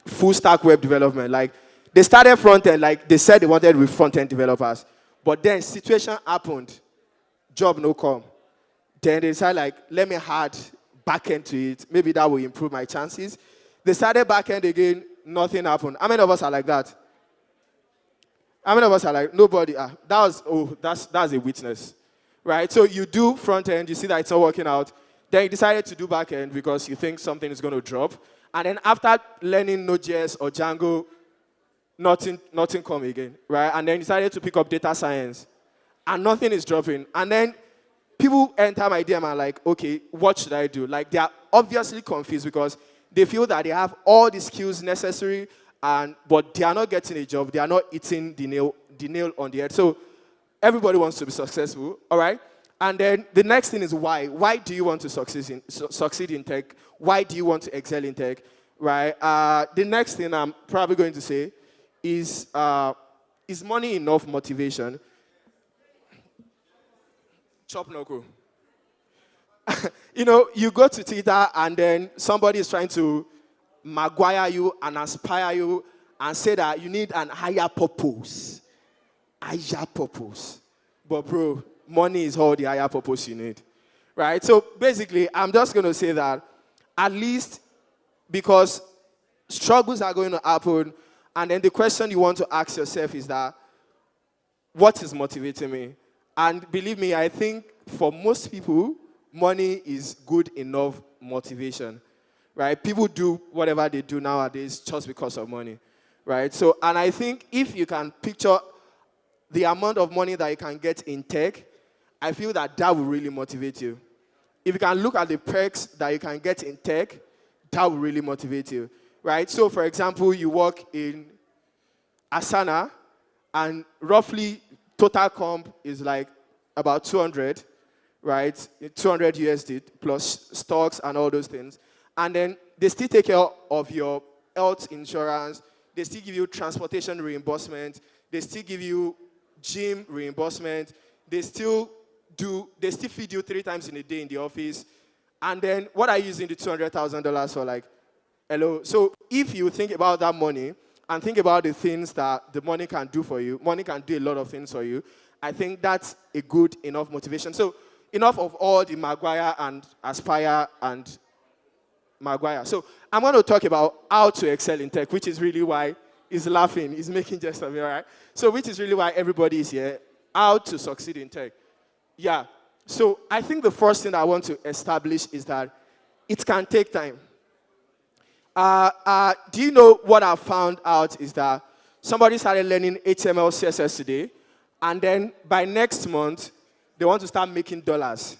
full stack web development. Like, they started front end, like they said they wanted with front end developers, but then situation happened, job no come. Then they decided let me add back end to it. Maybe that will improve my chances. They started back end again, nothing happened. How many of us are like that? How many of us are like, nobody? That's a witness, right? So you do front end, you see that it's not working out. Then you decided to do back end because you think something is going to drop. And then after learning Node.js or Django, nothing come again, right? And then you decided to pick up data science, and nothing is dropping. And then people enter my DM and are like, okay, what should I do? Like, they are obviously confused because they feel that they have all the skills necessary, but they are not getting a job. They are not hitting the nail on the head. So everybody wants to be successful, all right? And then the next thing is why. Why do you want to succeed in tech? Why do you want to excel in tech, right? The next thing I'm probably going to say is money enough motivation? Chop no. You go to Twitter and then somebody is trying to maguire you and aspire you and say that you need an higher purpose. Higher purpose. But bro, money is all the higher purpose you need. Right? So basically, I'm just going to say that at least because struggles are going to happen, and then the question you want to ask yourself is that, what is motivating me? And believe me, I think for most people, money is good enough motivation, right? People do whatever they do nowadays just because of money, right? So, and I think if you can picture the amount of money that you can get in tech, I feel that will really motivate you. If you can look at the perks that you can get in tech, that will really motivate you, right? So, for example, you work in Asana, and roughly total comp is like about 200, right? 200 USD plus stocks and all those things. And then they still take care of your health insurance. They still give you transportation reimbursement. They still give you gym reimbursement. They still feed you 3 times in a day in the office. And then what are you using the $200,000 for? Like, hello. So if you think about that money and think about the things that the money can do for you, money can do a lot of things for you. I think that's a good enough motivation. So enough of all the Maguire and Aspire and Maguire. So I'm going to talk about how to excel in tech, which is really why he's laughing. He's making jest of me, all right? So which is really why everybody is here, how to succeed in tech. Yeah. So I think the first thing I want to establish is that it can take time. Do you know what I found out is that somebody started learning HTML, CSS today, and then by next month, they want to start making dollars.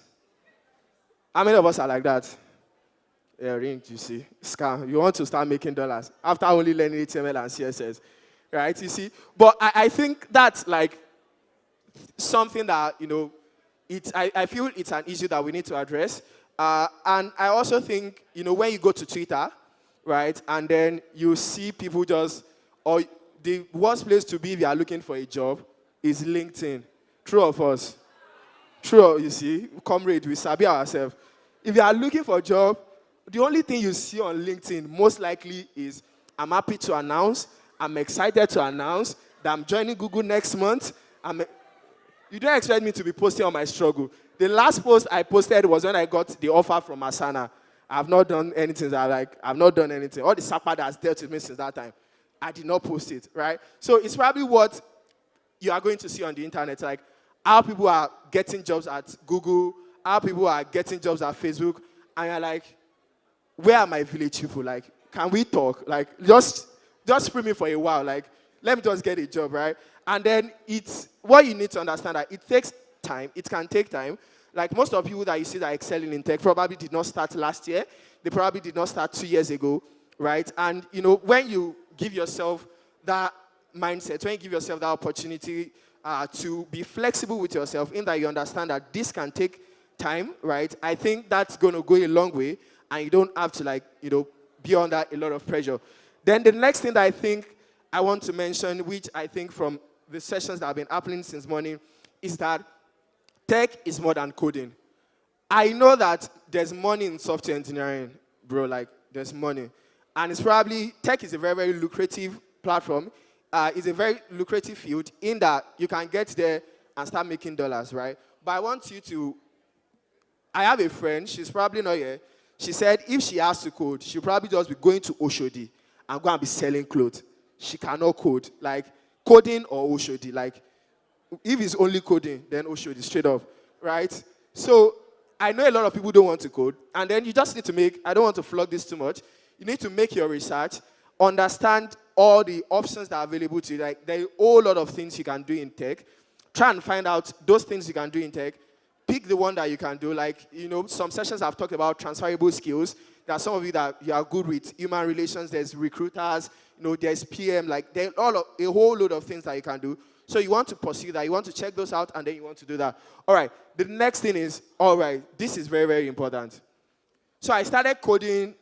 How many of us are like that? Yeah, ring, you see. Scam. You want to start making dollars after only learning HTML and CSS. Right, you see? But I think that's like something that, I feel it's an issue that we need to address. And I also think, when you go to Twitter, right, and then you see people or the worst place to be if you are looking for a job is LinkedIn. True of us. True, you see, comrade, we sabi ourselves. If you are looking for a job, the only thing you see on LinkedIn most likely is, I'm happy to announce, I'm excited to announce that I'm joining Google next month. You don't expect me to be posting on my struggle. The last post I posted was when I got the offer from Asana. I've not done anything I've not done anything. All the SAPA that's dealt with me since that time, I did not post it, right? So it's probably what you are going to see on the internet, like how people are getting jobs at Google, how people are getting jobs at Facebook, and you're like, where are my village people? Like, can we talk? Like, just free me for a while. Like, let me just get a job, right? And then it's what you need to understand that it takes time. It can take time. Like most of you that you see that are excelling in tech probably did not start last year. They probably did not start 2 years ago, right? And, when you give yourself that mindset, when you give yourself that opportunity to be flexible with yourself in that you understand that this can take time, right? I think that's going to go a long way, and you don't have to be under a lot of pressure. Then the next thing that I think I want to mention, which I think from the sessions that have been happening since morning, is that tech is more than coding. I know that there's money in software engineering, bro, like there's money. And it's probably, tech is a very, very lucrative platform. It's a very lucrative field in that you can get there and start making dollars, right? But I want you to, I have a friend, she's probably not here. She said if she has to code, she'll probably just be going to Oshodi and go and be selling clothes. She cannot code. Like, coding or Oshodi. Like, if it's only coding, then Oshodi, straight up. Right? So, I know a lot of people don't want to code. And then you just need to make, I don't want to flog this too much. You need to make your research, understand all the options that are available to you. Like, there are a whole lot of things you can do in tech. Try and find out those things you can do in tech. Pick the one that you can do. Like, some sessions I've talked about transferable skills. There are some of you that you are good with human relations. There's recruiters. There's PM. Like, there's a whole load of things that you can do. So you want to pursue that. You want to check those out, and then you want to do that. All right. The next thing is, all right, this is very, very important. So I started coding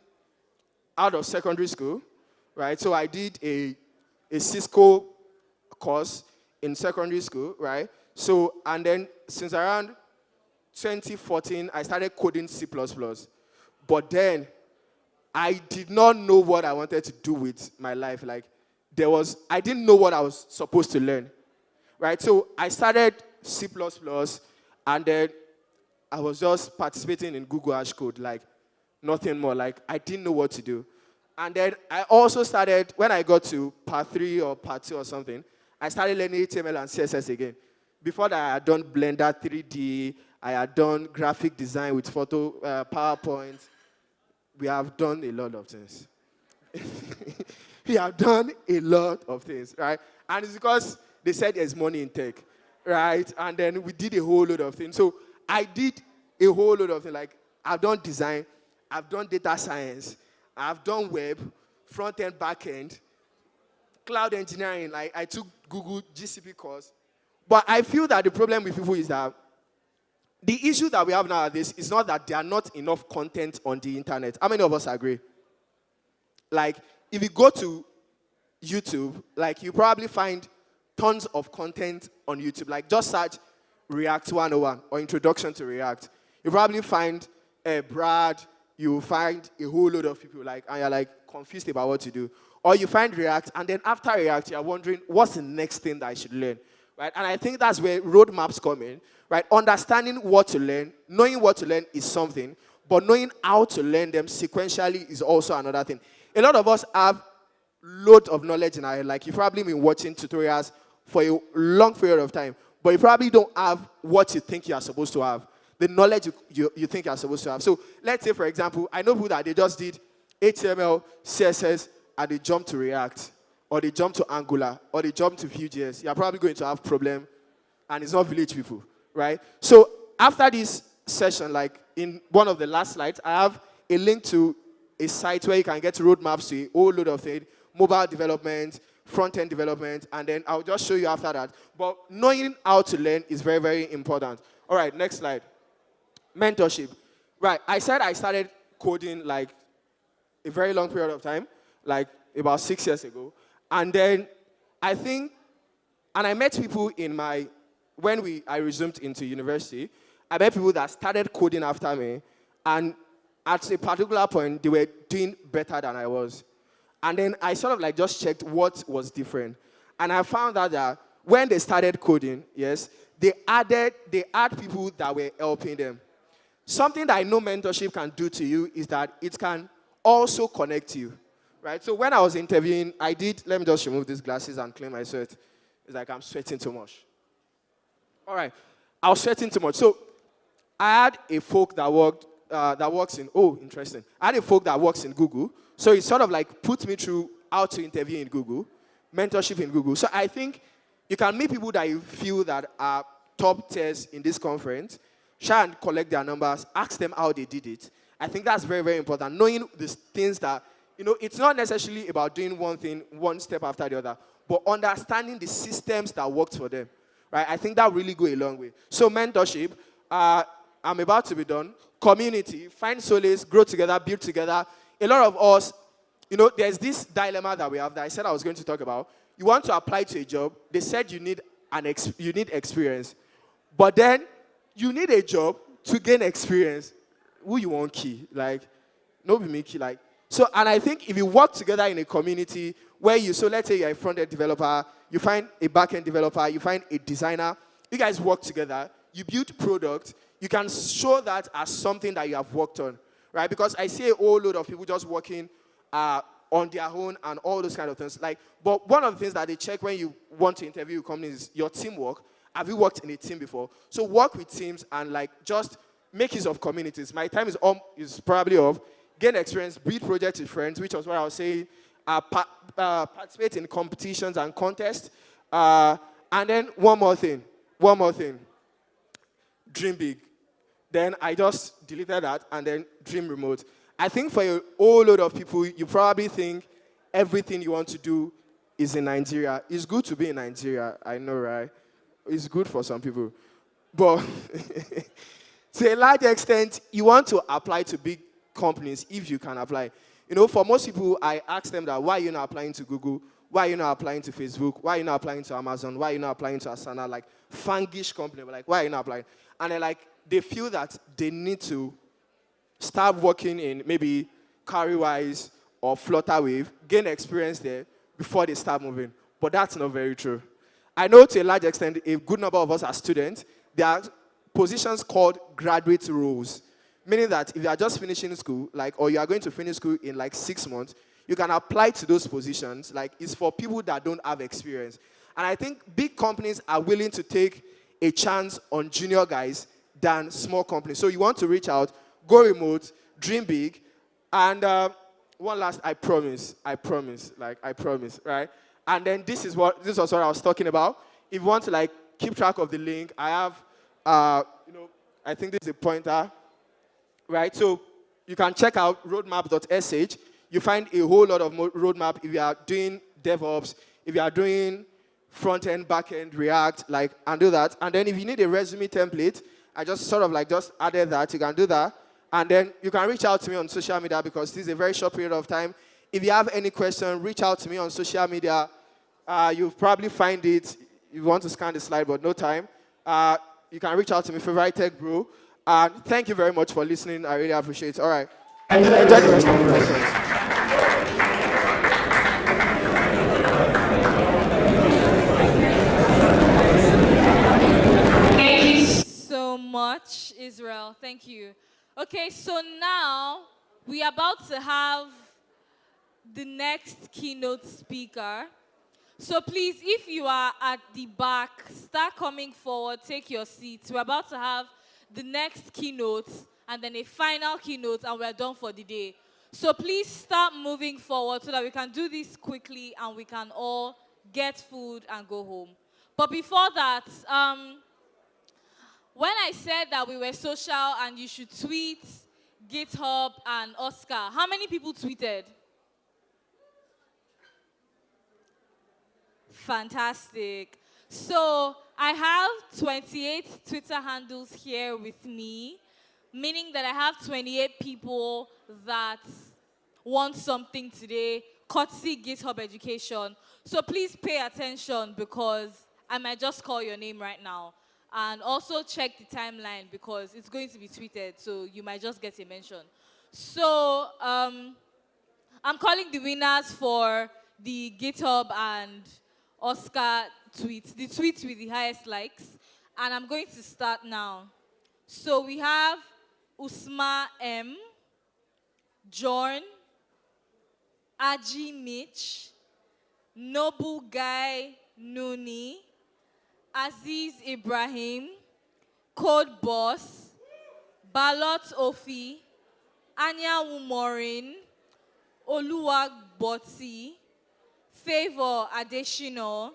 out of secondary school, right? So I did a Cisco course in secondary school, right? So, and then since around 2014, I started coding C++. But then, I did not know what I wanted to do with my life. Like, I didn't know what I was supposed to learn, right? So, I started C++, and then I was just participating in Google Hash Code, like, nothing more. Like, I didn't know what to do. And then I also started, when I got to part 3 or part 2 or something, I started learning HTML and CSS again. Before that, I had done Blender 3D. I had done graphic design with PowerPoint. We have done a lot of things. We have done a lot of things, right? And it's because they said there's money in tech, right? And then we did a whole lot of things. So I did a whole lot of things. Like, I've done design. I've done data science. I've done web, front-end, back-end, cloud engineering. Like, I took Google GCP course. But I feel that the problem with people is that the issue that we have nowadays is not that there are not enough content on the internet. How many of us agree? Like, if you go to YouTube, like, you probably find tons of content on YouTube. Like, just search React 101 or Introduction to React. You probably find Brad. You find a whole load of people, like, and you're like confused about what to do. Or you find React, and then after React, you're wondering, what's the next thing that I should learn? Right? And I think that's where roadmaps come in. Right? Understanding what to learn, knowing what to learn is something, but knowing how to learn them sequentially is also another thing. A lot of us have loads of knowledge in our head. Like, you've probably been watching tutorials for a long period of time, but you probably don't have what you think you are supposed to have, the knowledge you think you are supposed to have. So let's say, for example, I know people that they just did HTML, CSS, and they jumped to React, or they jumped to Angular, or they jumped to Vue.js. You're probably going to have problem, and it's not village people. Right? So after this session, like in one of the last slides, I have a link to a site where you can get roadmaps to a whole load of things, mobile development, front-end development, and then I'll just show you after that. But knowing how to learn is very, very important. All right, next slide. Mentorship. Right, I said I started coding like a very long period of time, like about 6 years ago. And then I think, and I met people in my, when I resumed into university, I met people that started coding after me, and at a particular point, they were doing better than I was. And then I sort of like just checked what was different. And I found out that when they started coding, yes, they had people that were helping them. Something that I know mentorship can do to you is that it can also connect you, right? So when I was interviewing, let me just remove these glasses and clean my sweat. It's like I'm sweating too much. All right, I was sweating too much. So I had a folk that works in, interesting. I had a folk that works in Google. So it sort of like put me through how to interview in Google, mentorship in Google. So I think you can meet people that you feel that are top tiers in this conference, try and collect their numbers, ask them how they did it. I think that's very, very important. Knowing the things that, it's not necessarily about doing one thing, one step after the other, but understanding the systems that worked for them. Right? I think that really go a long way. So mentorship, I'm about to be done. Community, find solace, grow together, build together. A lot of us, there's this dilemma that we have that I said I was going to talk about. You want to apply to a job. They said you need experience. But then you need a job to gain experience. Who you want key? Like, nobody make key. Like, so, and I think if you work together in a community where so let's say you're a front-end developer, you find a back-end developer, you find a designer, you guys work together, you build product, you can show that as something that you have worked on, right? Because I see a whole load of people just working on their own and all those kind of things. Like, but one of the things that they check when you want to interview a company is your teamwork. Have you worked in a team before? So work with teams and like just make use of communities. My time is probably off. Gain experience, build projects with friends, which was what I was saying. Participate in competitions and contests. And then one more thing. Dream big. Then I just deleted that and then dream remote. I think for a whole load of people, you probably think everything you want to do is in Nigeria. It's good to be in Nigeria, I know, right? It's good for some people. But to a large extent, you want to apply to big companies if you can apply. You know, for most people, I ask them that, why are you not applying to Google? Why are you not applying to Facebook? Why are you not applying to Amazon? Why are you not applying to Asana? Like, fangish company, but like, why are you not applying? And they're like, they feel that they need to start working in maybe Carrywise or Flutterwave, gain experience there before they start moving. But that's not very true. I know to a large extent, a good number of us are students. There are positions called graduate roles, meaning that if you are just finishing school, like, or you are going to finish school in like 6 months, you can apply to those positions. Like, it's for people that don't have experience. And I think big companies are willing to take a chance on junior guys than small companies. So you want to reach out, go remote, dream big, and one last, I promise, right? And then this was what I was talking about. If you want to like keep track of the link, I have, I think this is a pointer, right? So you can check out roadmap.sh. You find a whole lot of roadmap if you are doing DevOps, if you are doing front-end, back-end, React, like, and do that. And then if you need a resume template, I just sort of like just added that. You can do that. And then you can reach out to me on social media because this is a very short period of time. If you have any question, reach out to me on social media. You'll probably find it. You want to scan the slide, but no time. You can reach out to me, Favorite Tech Bro. Thank you very much for listening. I really appreciate it. All right. Enjoy the rest of the questions. So much, Israel. Thank you. Okay, so now we are about to have the next keynote speaker. So please, if you are at the back, start coming forward, take your seats. We're about to have the next keynote and then a final keynote, and we're done for the day. So please start moving forward so that we can do this quickly and we can all get food and go home. But before that, when I said that we were social and you should tweet, GitHub, and OSCA, how many people tweeted? Fantastic. So I have 28 Twitter handles here with me, meaning that I have 28 people that want something today, courtesy GitHub education. So please pay attention because I might just call your name right now. And also check the timeline because it's going to be tweeted, so you might just get a mention. So I'm calling the winners for the GitHub and OSCA tweets, the tweets with the highest likes. And I'm going to start now. So we have Usma M, Jorn, Aji Mitch, Noble Guy Nuni, Aziz Ibrahim, Code Boss, Balot Ofi, Anya Umorin, Oluwag Botsi, Favor Adeshino,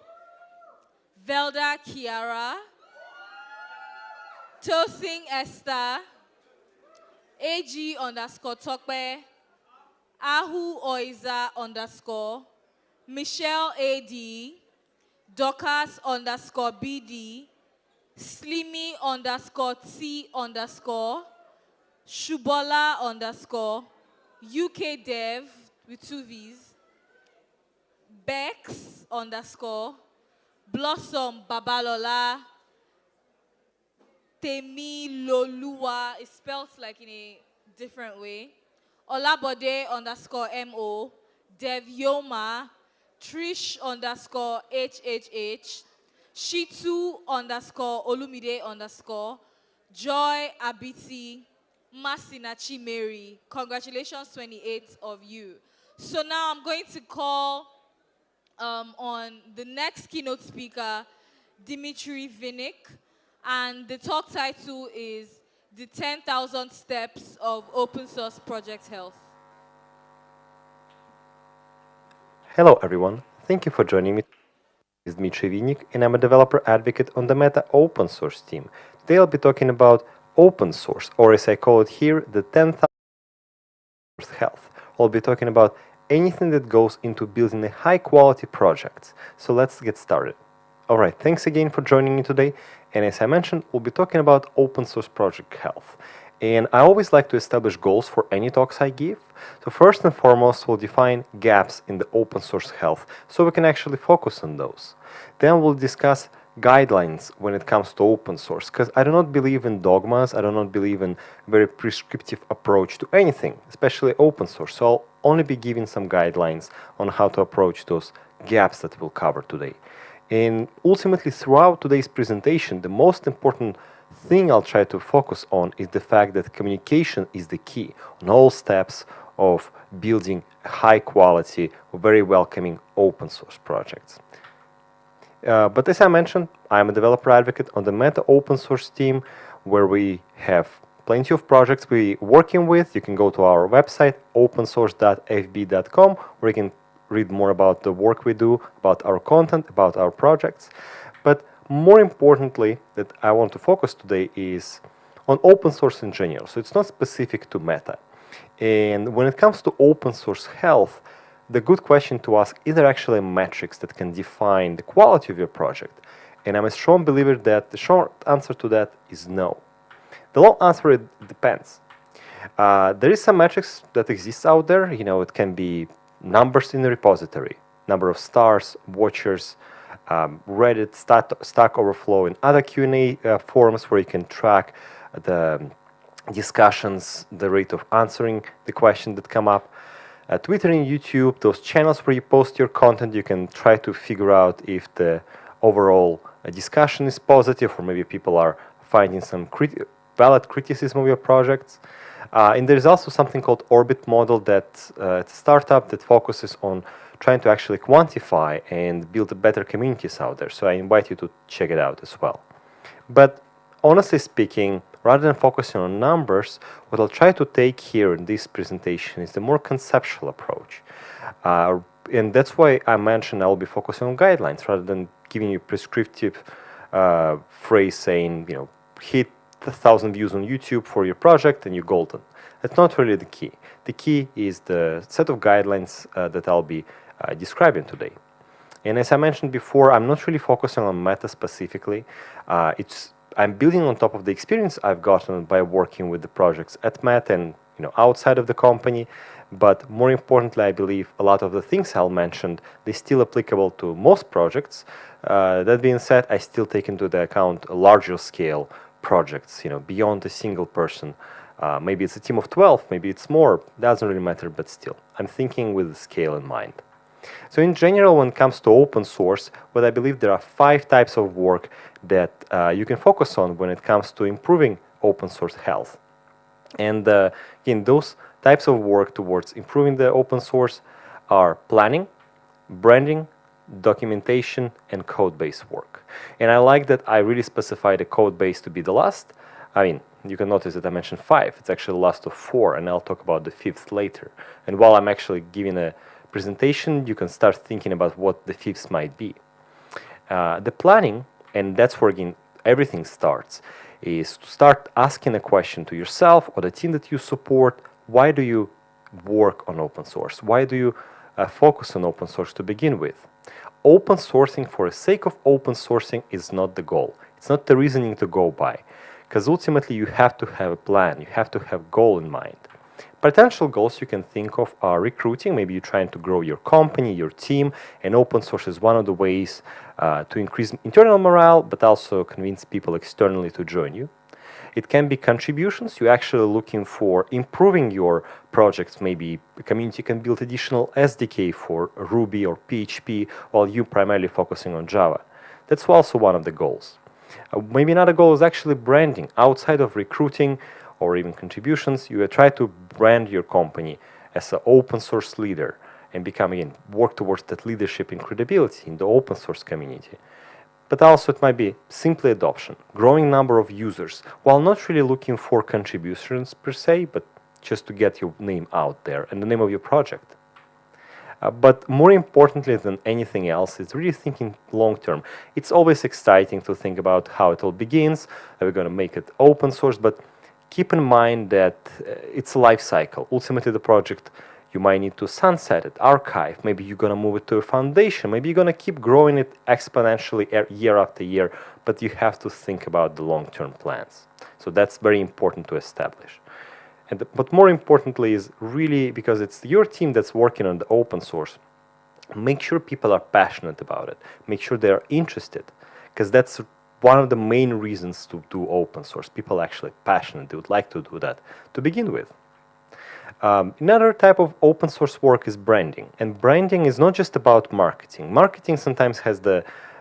Velda Kiara, Tosin Esther, AG_Tokpe, Ahu Oiza _ Michelle AD, Dorcas_BD, Slimmy _T_, Shubola UK Dev with 2 V's, Bex _ Blossom Babalola, Temi Lolua is spelled like in a different way, Olabode _MO, Dev Yoma, Trish _HHH, Shitu _Olumide _, Joy Abiti, Masinachi Mary. Congratulations, 28 of you. So now I'm going to call on the next keynote speaker, Dimitri Vinik. And the talk title is The 10,000 Steps of Open Source Project Health. Hello everyone, thank you for joining me. This is Dmitry Vinik and I'm a developer advocate on the Meta open source team. Today I'll be talking about open source, or as I call it here, the 10,000 health. I'll be talking about anything that goes into building a high quality project. So let's get started. Alright, thanks again for joining me today. And as I mentioned, we'll be talking about open source project health. And I always like to establish goals for any talks I give. So first and foremost, we'll define gaps in the open source health so we can actually focus on those. Then we'll discuss guidelines when it comes to open source, because I do not believe in dogmas, I do not believe in a very prescriptive approach to anything, especially open source. So I'll only be giving some guidelines on how to approach those gaps that we'll cover today. And ultimately, throughout today's presentation, the most important thing I'll try to focus on is the fact that communication is the key on all steps of building a high quality, very welcoming open source projects. But as I mentioned, I'm a developer advocate on the Meta open source team, where we have plenty of projects we're working with. You can go to our website, opensource.fb.com, where you can read more about the work we do, about our content, about our projects. But more importantly, that I want to focus today is on open source in general. So it's not specific to Meta. And when it comes to open source health, the good question to ask, is there actually metrics that can define the quality of your project? And I'm a strong believer that the short answer to that is no. The long answer, it depends. There is some metrics that exist out there. You know, it can be numbers in the repository, number of stars, watchers, Reddit, Stack Overflow, and other Q&A forums where you can track the discussions, the rate of answering the questions that come up. Twitter and YouTube, those channels where you post your content, you can try to figure out if the overall discussion is positive, or maybe people are finding some valid criticism of your projects. And there's also something called Orbit model that it's a startup that focuses on trying to actually quantify and build better communities out there. So I invite you to check it out as well. But honestly speaking, rather than focusing on numbers, what I'll try to take here in this presentation is the more conceptual approach. And that's why I mentioned I'll be focusing on guidelines rather than giving you prescriptive phrase saying, you know, hit 1,000 views on YouTube for your project and you're golden. That's not really the key. The key is the set of guidelines that I'll be describing today. And as I mentioned before, I'm not really focusing on Meta specifically. I'm building on top of the experience I've gotten by working with the projects at Meta and outside of the company. But more importantly, I believe a lot of the things I'll mention, they're still applicable to most projects. That being said, I still take into the account larger scale projects, beyond a single person. Maybe it's a team of 12, maybe it's more, doesn't really matter, but still, I'm thinking with the scale in mind. So in general, when it comes to open source, what I believe there are 5 types of work that you can focus on when it comes to improving open source health. And again, those types of work towards improving the open source are planning, branding, documentation, and code-based work. And I like that I really specify the code base to be the last. I mean, you can notice that I mentioned 5. It's actually the last of 4, and I'll talk about the 5th later. And while I'm actually giving a presentation, you can start thinking about what the 5th might be. The planning, and that's where again everything starts, is to start asking a question to yourself or the team that you support. Why do you work on open source? Why do you focus on open source to begin with? Open sourcing for the sake of open sourcing is not the goal. It's not the reasoning to go by. Because ultimately you have to have a plan, you have to have a goal in mind. Potential goals you can think of are recruiting. Maybe you're trying to grow your company, your team, and open source is one of the ways to increase internal morale, but also convince people externally to join you. It can be contributions. You're actually looking for improving your projects. Maybe a community can build additional SDK for Ruby or PHP while you primarily focusing on Java. That's also one of the goals. Maybe another goal is actually branding. Outside of recruiting or even contributions, you try to brand your company as an open source leader and become, again, work towards that leadership and credibility in the open source community. But also it might be simply adoption, growing number of users, while not really looking for contributions per se, but just to get your name out there and the name of your project. But more importantly than anything else, it's really thinking long term. It's always exciting to think about how it all begins, that we're going to make it open source, but keep in mind that it's a life cycle. Ultimately, the project, you might need to sunset it, archive, maybe you're going to move it to a foundation, maybe you're going to keep growing it exponentially year after year, but you have to think about the long-term plans. So that's very important to establish. But more importantly is really, because it's your team that's working on the open source, make sure people are passionate about it. Make sure they're interested, because that's one of the main reasons to do open source. People are actually passionate. They would like to do that to begin with. Another type of open source work is branding. And branding is not just about marketing. Marketing sometimes has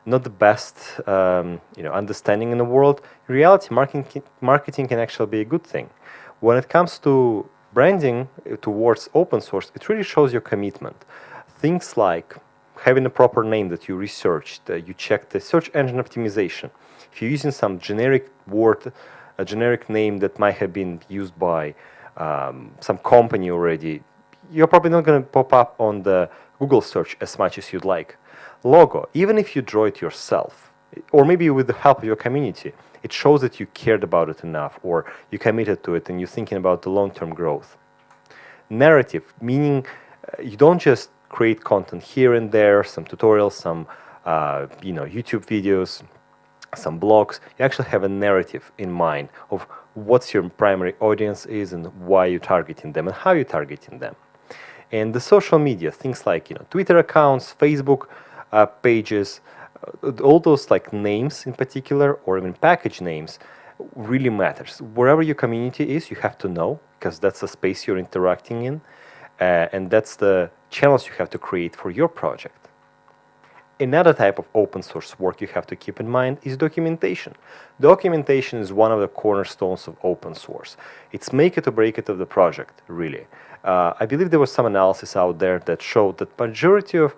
not the best understanding in the world. In reality, marketing can actually be a good thing. When it comes to branding towards open source, it really shows your commitment. Things like having a proper name that you researched, you checked the search engine optimization. If you're using some generic word, a generic name that might have been used by some company already, you're probably not going to pop up on the Google search as much as you'd like. Logo, even if you draw it yourself, or maybe with the help of your community, it shows that you cared about it enough, or you committed to it and you're thinking about the long-term growth. Narrative, meaning you don't just create content here and there, some tutorials, some YouTube videos, some blogs. You actually have a narrative in mind of what's your primary audience is and why you're targeting them and how you're targeting them. And the social media, things like Twitter accounts, Facebook pages, all those like names in particular, or even package names, really matters. Wherever your community is, you have to know, because that's the space you're interacting in, and that's the channels you have to create for your project. Another type of open source work you have to keep in mind is documentation. Documentation is one of the cornerstones of open source. It's make it or break it of the project, really. I believe there was some analysis out there that showed that majority of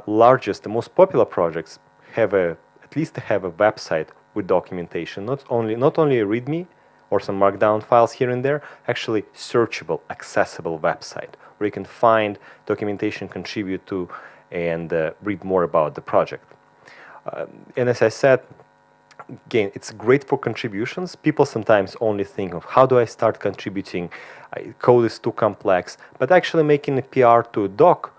largest, the most popular projects at least have a website with documentation, not only a README or some markdown files here and there, actually searchable, accessible website where you can find documentation, contribute to, and read more about the project. And as I said, again, it's great for contributions. People sometimes only think of how do I start contributing, code is too complex, but actually making a PR to a doc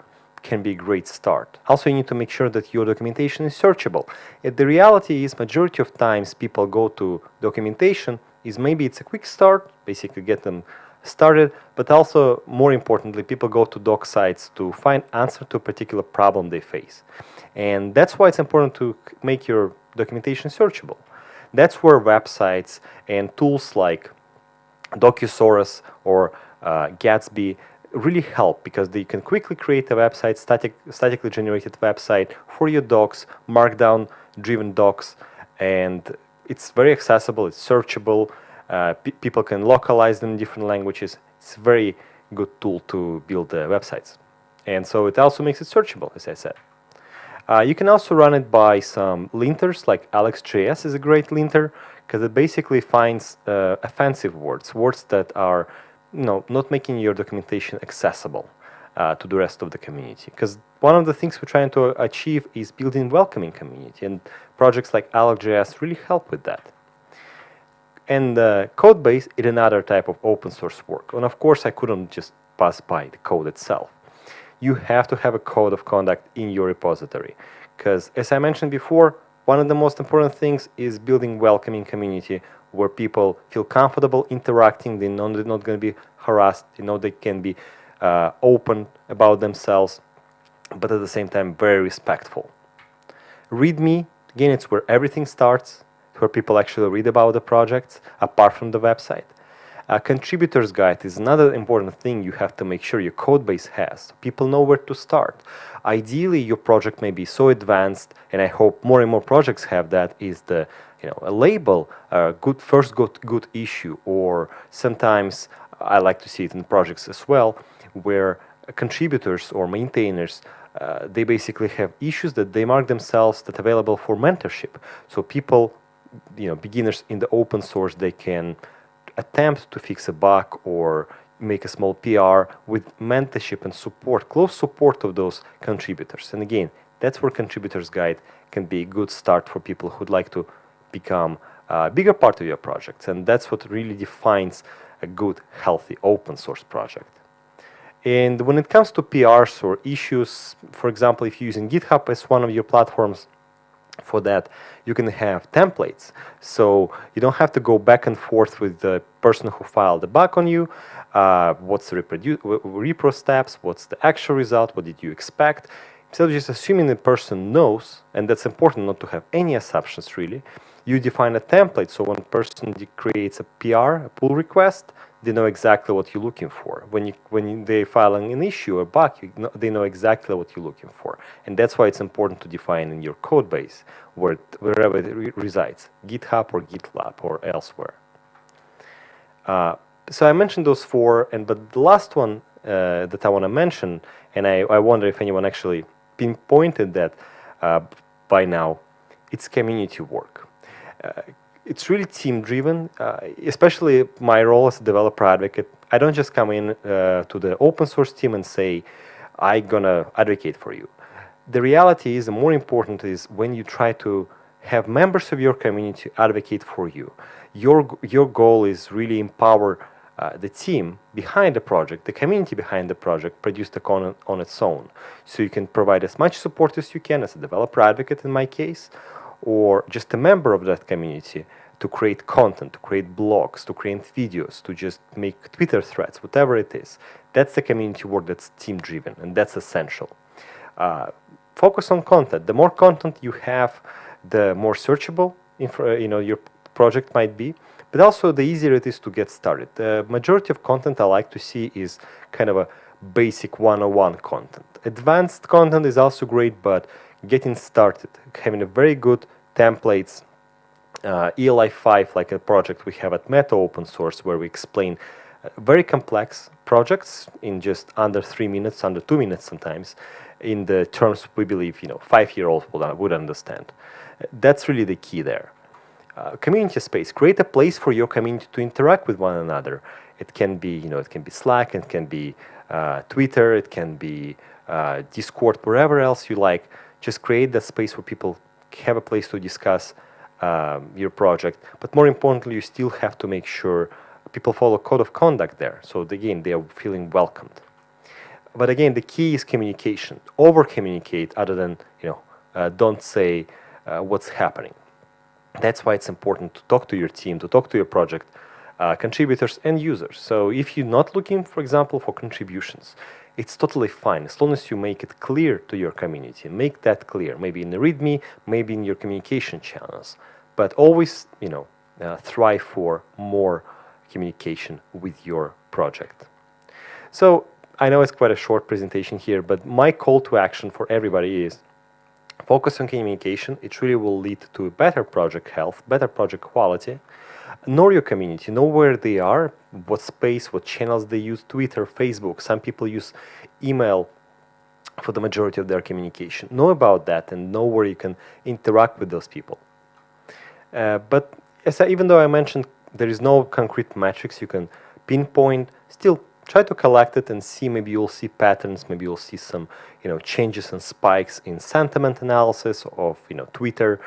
can be a great start. Also, you need to make sure that your documentation is searchable. And the reality is, majority of times people go to documentation is maybe it's a quick start, basically get them started, but also more importantly, people go to doc sites to find answer to a particular problem they face. And that's why it's important to make your documentation searchable. That's where websites and tools like Docusaurus or Gatsby really help, because they can quickly create a website, statically generated website for your docs, markdown driven docs, and it's very accessible, it's searchable, people can localize them in different languages. It's a very good tool to build websites. And so it also makes it searchable, as I said. You can also run it by some linters, like Alex.js is a great linter, because it basically finds offensive words that are not making your documentation accessible to the rest of the community. Because one of the things we're trying to achieve is building welcoming community, and projects like Alex.js really help with that. And code base is another type of open source work. And of course, I couldn't just pass by the code itself. You have to have a code of conduct in your repository. Because as I mentioned before, one of the most important things is building welcoming community where people feel comfortable interacting. They know they're not going to be harassed. They know they can be open about themselves, but at the same time, very respectful. README, again, it's where everything starts, where people actually read about the projects, apart from the website. A contributor's guide is another important thing you have to make sure your code base has. People know where to start. Ideally, your project may be so advanced, and I hope more and more projects have that, is the a label, good issue, or sometimes I like to see it in projects as well, where contributors or maintainers they basically have issues that they mark themselves that available for mentorship. So people, beginners in the open source, they can attempt to fix a bug or make a small PR with mentorship and support, close support of those contributors. And again, that's where Contributors Guide can be a good start for people who'd like to become a bigger part of your project. And that's what really defines a good, healthy open source project. And when it comes to PRs or issues, for example, if you're using GitHub as one of your platforms, for that, you can have templates. So you don't have to go back and forth with the person who filed the bug on you. What's the repro steps? What's the actual result? What did you expect? Instead of just assuming the person knows, and that's important not to have any assumptions really, you define a template. So when a person creates a PR, a pull request, they know exactly what you're looking for. When they file an issue, a bug, they know exactly what you're looking for. And that's why it's important to define in your code base wherever it resides, GitHub or GitLab or elsewhere. So I mentioned those four, but the last one that I want to mention, and I wonder if anyone actually pinpointed that by now, it's community work. It's really team-driven, especially my role as a developer advocate. I don't just come in to the open source team and say, I'm going to advocate for you. The reality is, the more important is when you try to have members of your community advocate for you. Your goal is really empower the team behind the project, the community behind the project, produce the content on its own. So you can provide as much support as you can as a developer advocate in my case, or just a member of that community to create content, to create blogs, to create videos, to just make Twitter threads, whatever it is. That's the community work that's team-driven, and that's essential. Focus on content. The more content you have, the more searchable your project might be, but also the easier it is to get started. The majority of content I like to see is kind of a basic 101 content. Advanced content is also great, but getting started, having a very good templates, ELI5, like a project we have at Meta Open Source, where we explain very complex projects in just under 3 minutes, under 2 minutes sometimes, in the terms we believe 5-year-olds would understand. That's really the key there. Community space. Create a place for your community to interact with one another. It can be, it can be Slack, it can be Twitter, it can be Discord, wherever else you like. Just create that space where people have a place to discuss your project. But more importantly, you still have to make sure people follow code of conduct there. So again, they are feeling welcomed. But again, the key is communication. Over-communicate other than, don't say what's happening. That's why it's important to talk to your team, to talk to your project contributors and users. So if you're not looking, for example, for contributions, it's totally fine as long as you make it clear to your community. Make that clear, maybe in the README, maybe in your communication channels. But always, thrive for more communication with your project. So I know it's quite a short presentation here, but my call to action for everybody is focus on communication. It really will lead to better project health, better project quality. Know your community, know where they are, what space, what channels they use, Twitter, Facebook. Some people use email for the majority of their communication. Know about that and know where you can interact with those people. But even though I mentioned there is no concrete metrics you can pinpoint, still try to collect it and see, maybe you'll see patterns, maybe you'll see some changes and spikes in sentiment analysis of Twitter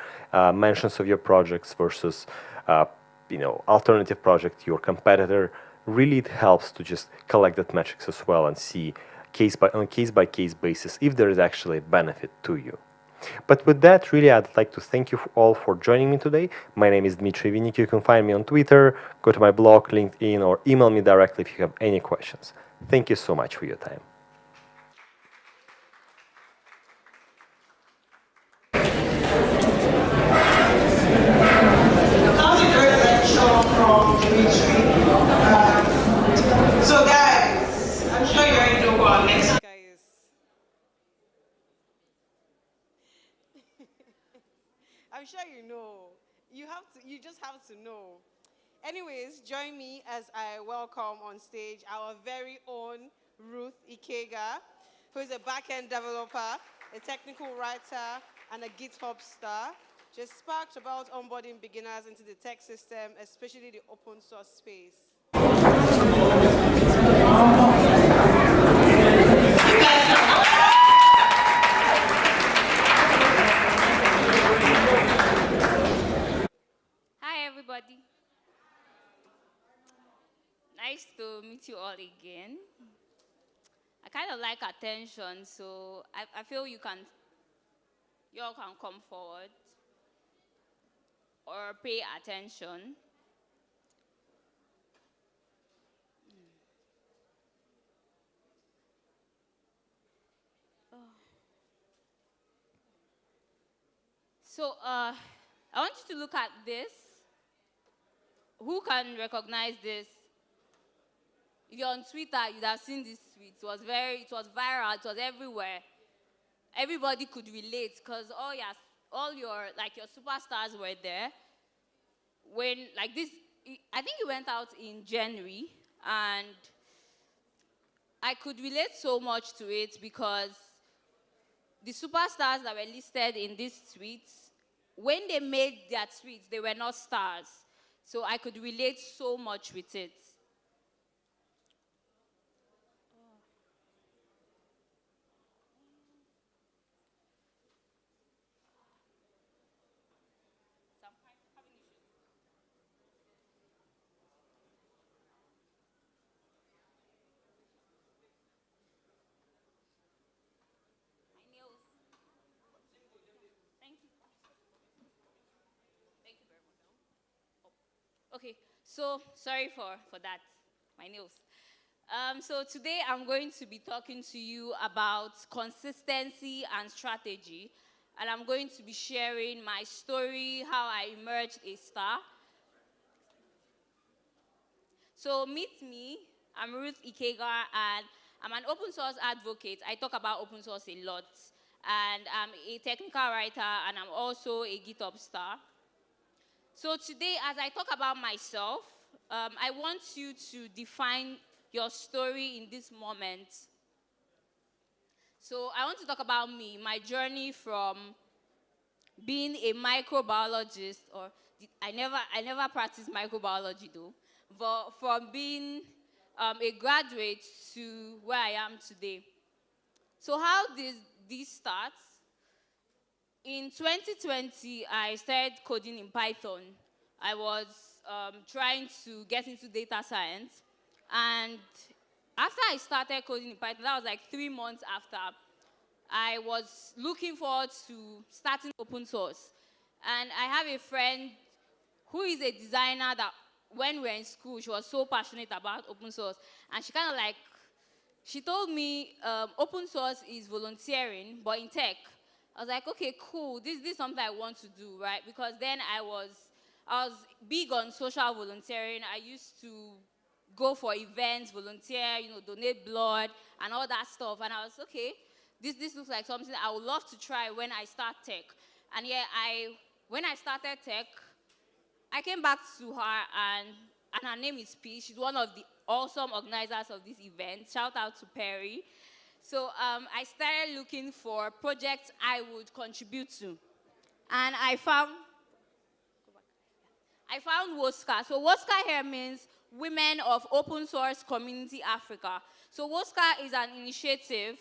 mentions of your projects versus alternative project, your competitor. Really it helps to just collect that metrics as well and see on a case-by-case basis if there is actually a benefit to you. But with that, really, I'd like to thank you all for joining me today. My name is Dmitry Vinik. You can find me on Twitter, go to my blog, LinkedIn, or email me directly if you have any questions. Thank you so much for your time. So guys, I'm sure you already know who our next speaker is. I'm sure you know. You just have to know. Anyways, join me as I welcome on stage our very own Ruth Ikega, who is a back-end developer, a technical writer, and a GitHub star. She's sparked about onboarding beginners into the tech system, especially the open source space. Hi, everybody. Nice to meet you all again. I kind of like attention, so I feel you all can come forward or pay attention. So I want you to look at this. Who can recognize this? If you're on Twitter, you'd have seen this tweet. It was viral, it was everywhere. Everybody could relate because all your superstars were there. When like this, I think it went out in January, and I could relate so much to it because the superstars that were listed in these tweets, when they made their tweets, they were not stars. So I could relate so much with it. Okay, so sorry for that, my nails. So today I'm going to be talking to you about consistency and strategy, and I'm going to be sharing my story, how I emerged a star. So meet me, I'm Ruth Ikega, and I'm an open source advocate. I talk about open source a lot, and I'm a technical writer, and I'm also a GitHub star. So today, as I talk about myself, I want you to define your story in this moment. So I want to talk about me, my journey from being a microbiologist, or I never practiced microbiology though, but from being a graduate to where I am today. So how did this start? In 2020, I started coding in Python. I was trying to get into data science. And after I started coding in Python, that was like 3 months after, I was looking forward to starting open source. And I have a friend who is a designer that when we were in school, she was so passionate about open source. And she told me open source is volunteering, but in tech. I was like, okay, cool. This is something I want to do, right? Because then I was big on social volunteering. I used to go for events, volunteer, donate blood and all that stuff. And I was, okay, this looks like something I would love to try when I start tech. And yeah, when I started tech, I came back to her, and her name is P. She's one of the awesome organizers of this event. Shout out to Perry. So I started looking for projects I would contribute to. And I found OSCA. So OSCA here means Women of Open Source Community Africa. So OSCA is an initiative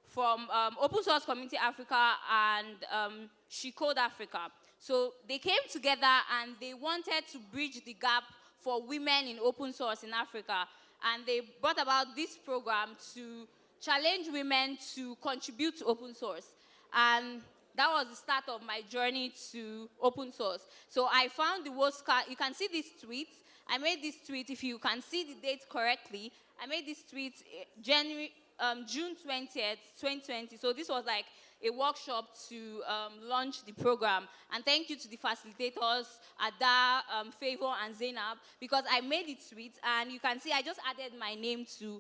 from Open Source Community Africa and She Code Africa. So they came together and they wanted to bridge the gap for women in open source in Africa. And they brought about this program to challenge women to contribute to open source. And that was the start of my journey to open source. So I found the WOSCA. You can see this tweet. I made this tweet, if you can see the date correctly, I made this tweet June 20th, 2020. So this was like a workshop to launch the program. And thank you to the facilitators, Ada, Favor, and Zainab, because I made the tweet, and you can see I just added my name to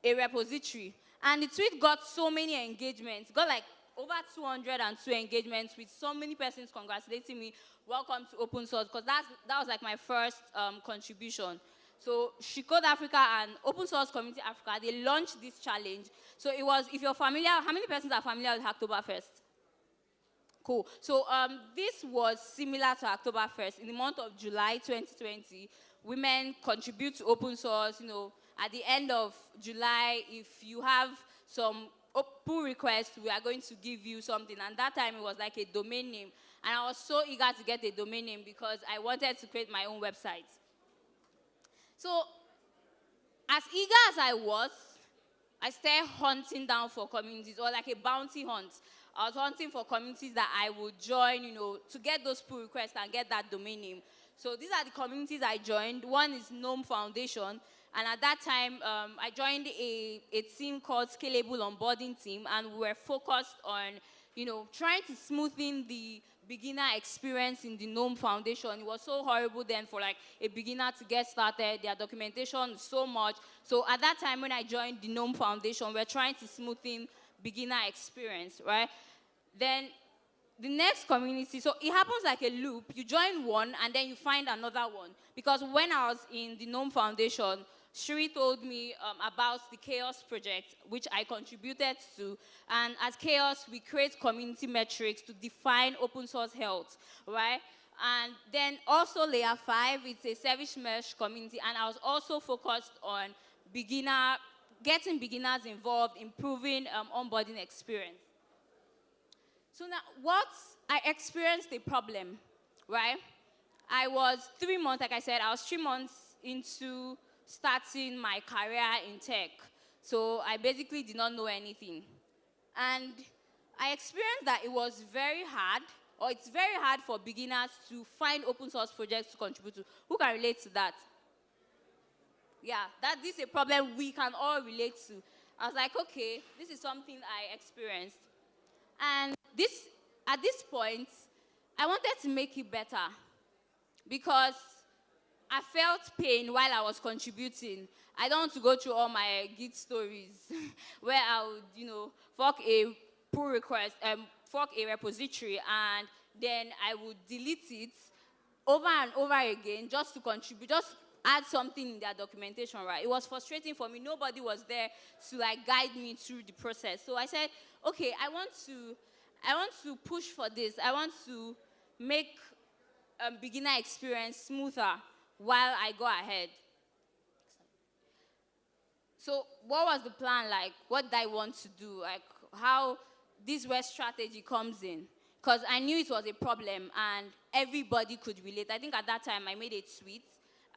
a repository. And the tweet got so many engagements, got like over 202 engagements with so many persons congratulating me, welcome to open source, because that was like my first contribution. So She Code Africa and Open Source Community Africa, they launched this challenge. So it was, if you're familiar, how many persons are familiar with Hacktoberfest? Cool. So this was similar to Hacktoberfest. In the month of July 2020, women contribute to open source. You know, at the end of July, if you have some pull requests, we are going to give you something. And that time it was like a domain name. And I was so eager to get a domain name because I wanted to create my own website. So as eager as I was, I started hunting down for communities, or like a bounty hunt. I was hunting for communities that I would join, you know, to get those pull requests and get that domain name. So these are the communities I joined. One is Gnome Foundation. And at that time, I joined a team called Scalable Onboarding Team. And we were focused on, you know, trying to smoothen the beginner experience in the Gnome Foundation. It was so horrible then for like a beginner to get started. Their documentation is so much. So at that time when I joined the Gnome Foundation, we're trying to smoothen beginner experience, right? Then the next community, so it happens like a loop. You join one and then you find another one. Because when I was in the Gnome Foundation, Shri told me about the Chaos project, which I contributed to. And at Chaos, we create community metrics to define open source health, right? And then also Layer 5, it's a service mesh community. And I was also focused on getting beginners involved, improving onboarding experience. So now, I experienced a problem, right? I was 3 months, like I said, I was 3 months into starting my career in tech. So I basically did not know anything. And I experienced that it was very hard, or it's very hard for beginners to find open source projects to contribute to. Who can relate to that? Yeah, this is a problem we can all relate to. I was like, okay, this is something I experienced. And at this point, I wanted to make it better because I felt pain while I was contributing. I don't want to go through all my Git stories where I would, you know, fork a pull request, fork a repository, and then I would delete it over and over again just to contribute, just add something in their documentation, right? It was frustrating for me. Nobody was there to like guide me through the process. So I said, okay, I want to push for this. I want to make beginner experience smoother while I go ahead. So what was the plan like? What did I want to do? Like how this where strategy comes in? Because I knew it was a problem and everybody could relate. I think at that time I made a tweet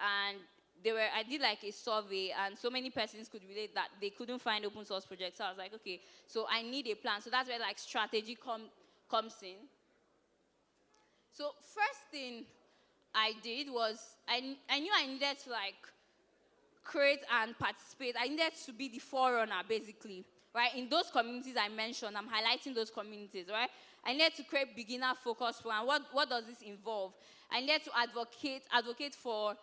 and I did like a survey and so many persons could relate that they couldn't find open source projects. So I was like, okay, so I need a plan. So that's where like strategy comes in. So first thing I did was I knew I needed to like create and participate. I needed to be the forerunner basically, right? In those communities I mentioned, I'm highlighting those communities, right? I needed to create beginner focus program. What does this involve? I needed to advocate for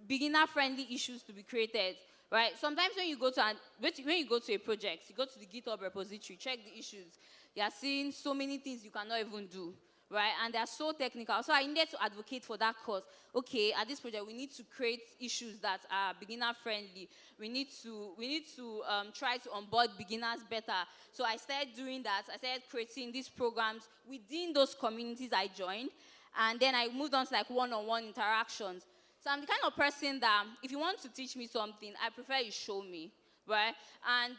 beginner-friendly issues to be created, right? Sometimes when you go to a project, you go to the GitHub repository, check the issues. You are seeing so many things you cannot even do, right? And they are so technical. So I needed to advocate for that cause. Okay, at this project, we need to create issues that are beginner-friendly. We need to try to onboard beginners better. So I started doing that. I started creating these programs within those communities I joined. And then I moved on to like one-on-one interactions. So I'm the kind of person that if you want to teach me something, I prefer you show me, right? And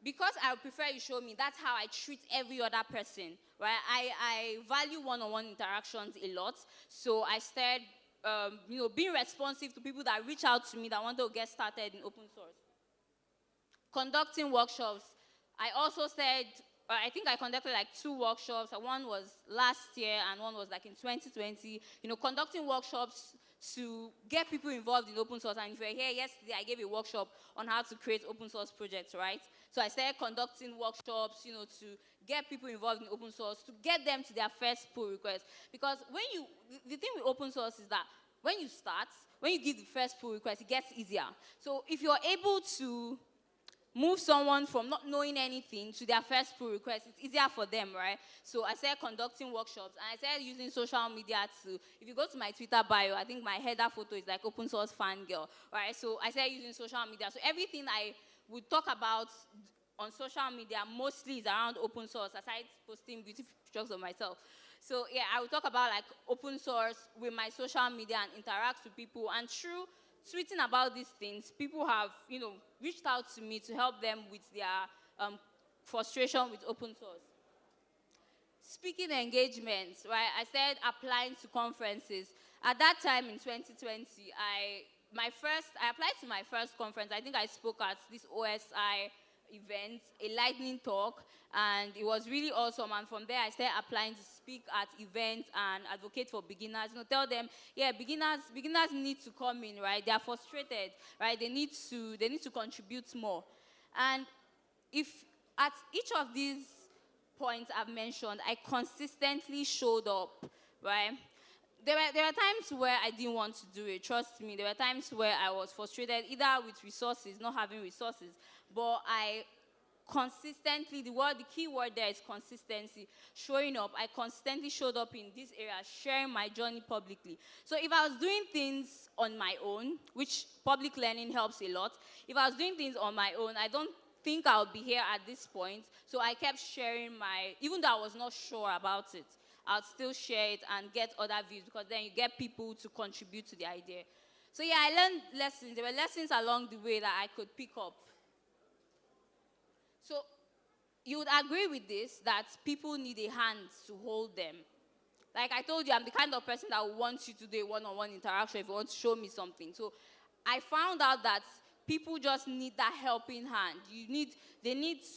because I prefer you show me, that's how I treat every other person, right? I value one-on-one interactions a lot. So I started, being responsive to people that reach out to me that want to get started in open source. Conducting workshops. I also started, I think I conducted like 2 workshops. One was last year and one was like in 2020. Conducting workshops to get people involved in open source. And if you're here yesterday, I gave a workshop on how to create open source projects, right? So I started conducting workshops, to get people involved in open source, to get them to their first pull request. Because the thing with open source is that when you give the first pull request, it gets easier. So if you're able to move someone from not knowing anything to their first pull request. It's easier for them, right? So I started conducting workshops, and I started using social media to, if you go to my Twitter bio, I think my header photo is like open source fangirl, right? So I started using social media. So everything I would talk about on social media mostly is around open source, aside posting beautiful pictures of myself. So yeah, I would talk about like open source with my social media and interact with people. And through tweeting about these things, people have, reached out to me to help them with their frustration with open source. Speaking engagements, right? I started applying to conferences. At that time in 2020, I applied to my first conference. I think I spoke at this OSI event, a lightning talk, and it was really awesome. And from there, I started applying to speak at events and advocate for beginners. Tell them, yeah, beginners need to come in, right? They are frustrated, right? They need to contribute more. And if at each of these points I've mentioned, I consistently showed up, right? There were times where I didn't want to do it, trust me. There were times where I was frustrated, either with resources, not having resources, but I consistently, the key word there is consistency, showing up. I consistently showed up in this area, sharing my journey publicly. So if I was doing things on my own, which public learning helps a lot, if I was doing things on my own, I don't think I'll be here at this point. So I kept sharing even though I was not sure about it, I'll still share it and get other views, because then you get people to contribute to the idea. So yeah, I learned lessons. There were lessons along the way that I could pick up. So you would agree with this, that people need a hand to hold them. Like I told you, I'm the kind of person that wants you to do a one-on-one interaction if you want to show me something. So I found out that people just need that helping hand. They need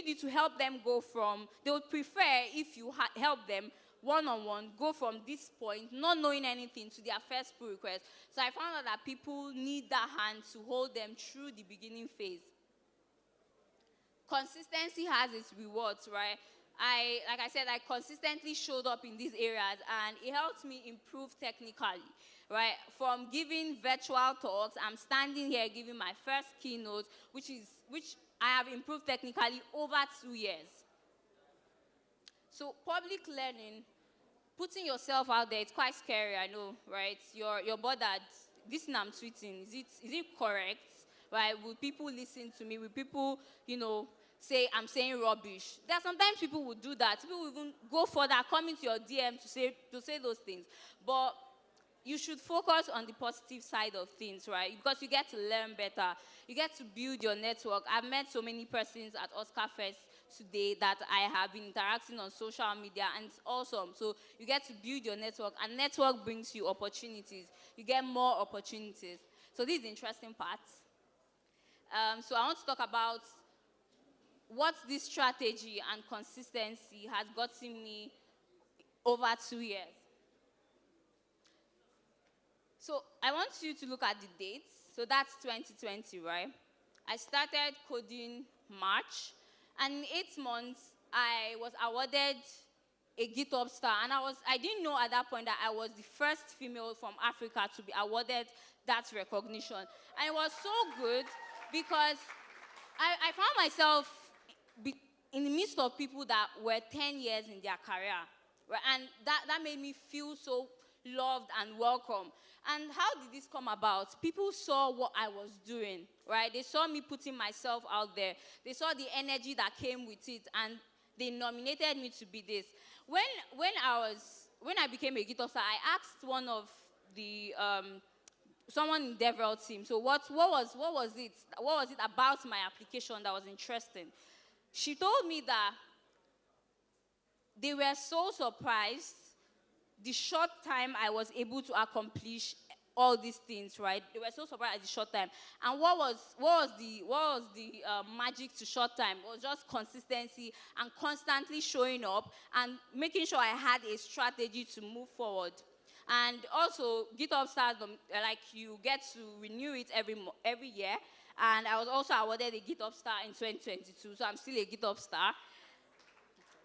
you to help them go from, they would prefer if you help them one-on-one, go from this point, not knowing anything, to their first pull request. So I found out that people need that hand to hold them through the beginning phase. Consistency has its rewards, right? Like I said, I consistently showed up in these areas, and it helped me improve technically, right? From giving virtual talks, I'm standing here giving my first keynote, which I have improved technically over 2 years. So public learning, putting yourself out there, it's quite scary, I know, right? You're bothered. This thing I'm tweeting, is it correct? Right? Will people listen to me? Will people, say I'm saying rubbish? There are sometimes people will do that. People will even go further, come into your DM to say those things. But you should focus on the positive side of things, right? Because you get to learn better. You get to build your network. I've met so many persons at OSCA Fest today that I have been interacting on social media, and it's awesome. So you get to build your network, and network brings you opportunities. You get more opportunities. So this is the interesting part. So I want to talk about what this strategy and consistency has gotten me over 2 years. So I want you to look at the dates. So that's 2020, right? I started coding March, and in 8 months, I was awarded a GitHub star. And I didn't know at that point that I was the first female from Africa to be awarded that recognition. And it was so good because I found myself in the midst of people that were 10 years in their career. Right? And that made me feel so loved and welcome. And how did this come about? People saw what I was doing, right? They saw me putting myself out there. They saw the energy that came with it, and they nominated me to be this. When I became a GitHub star, I asked one of the someone in DevRel team. So what was it? What was it about my application that was interesting? She told me that they were so surprised the short time I was able to accomplish all these things, right? They were so surprised at the short time. And what was the magic to short time? It was just consistency and constantly showing up and making sure I had a strategy to move forward. And also, GitHub stars, like you get to renew it every year. And I was also awarded a GitHub star in 2022, so I'm still a GitHub star.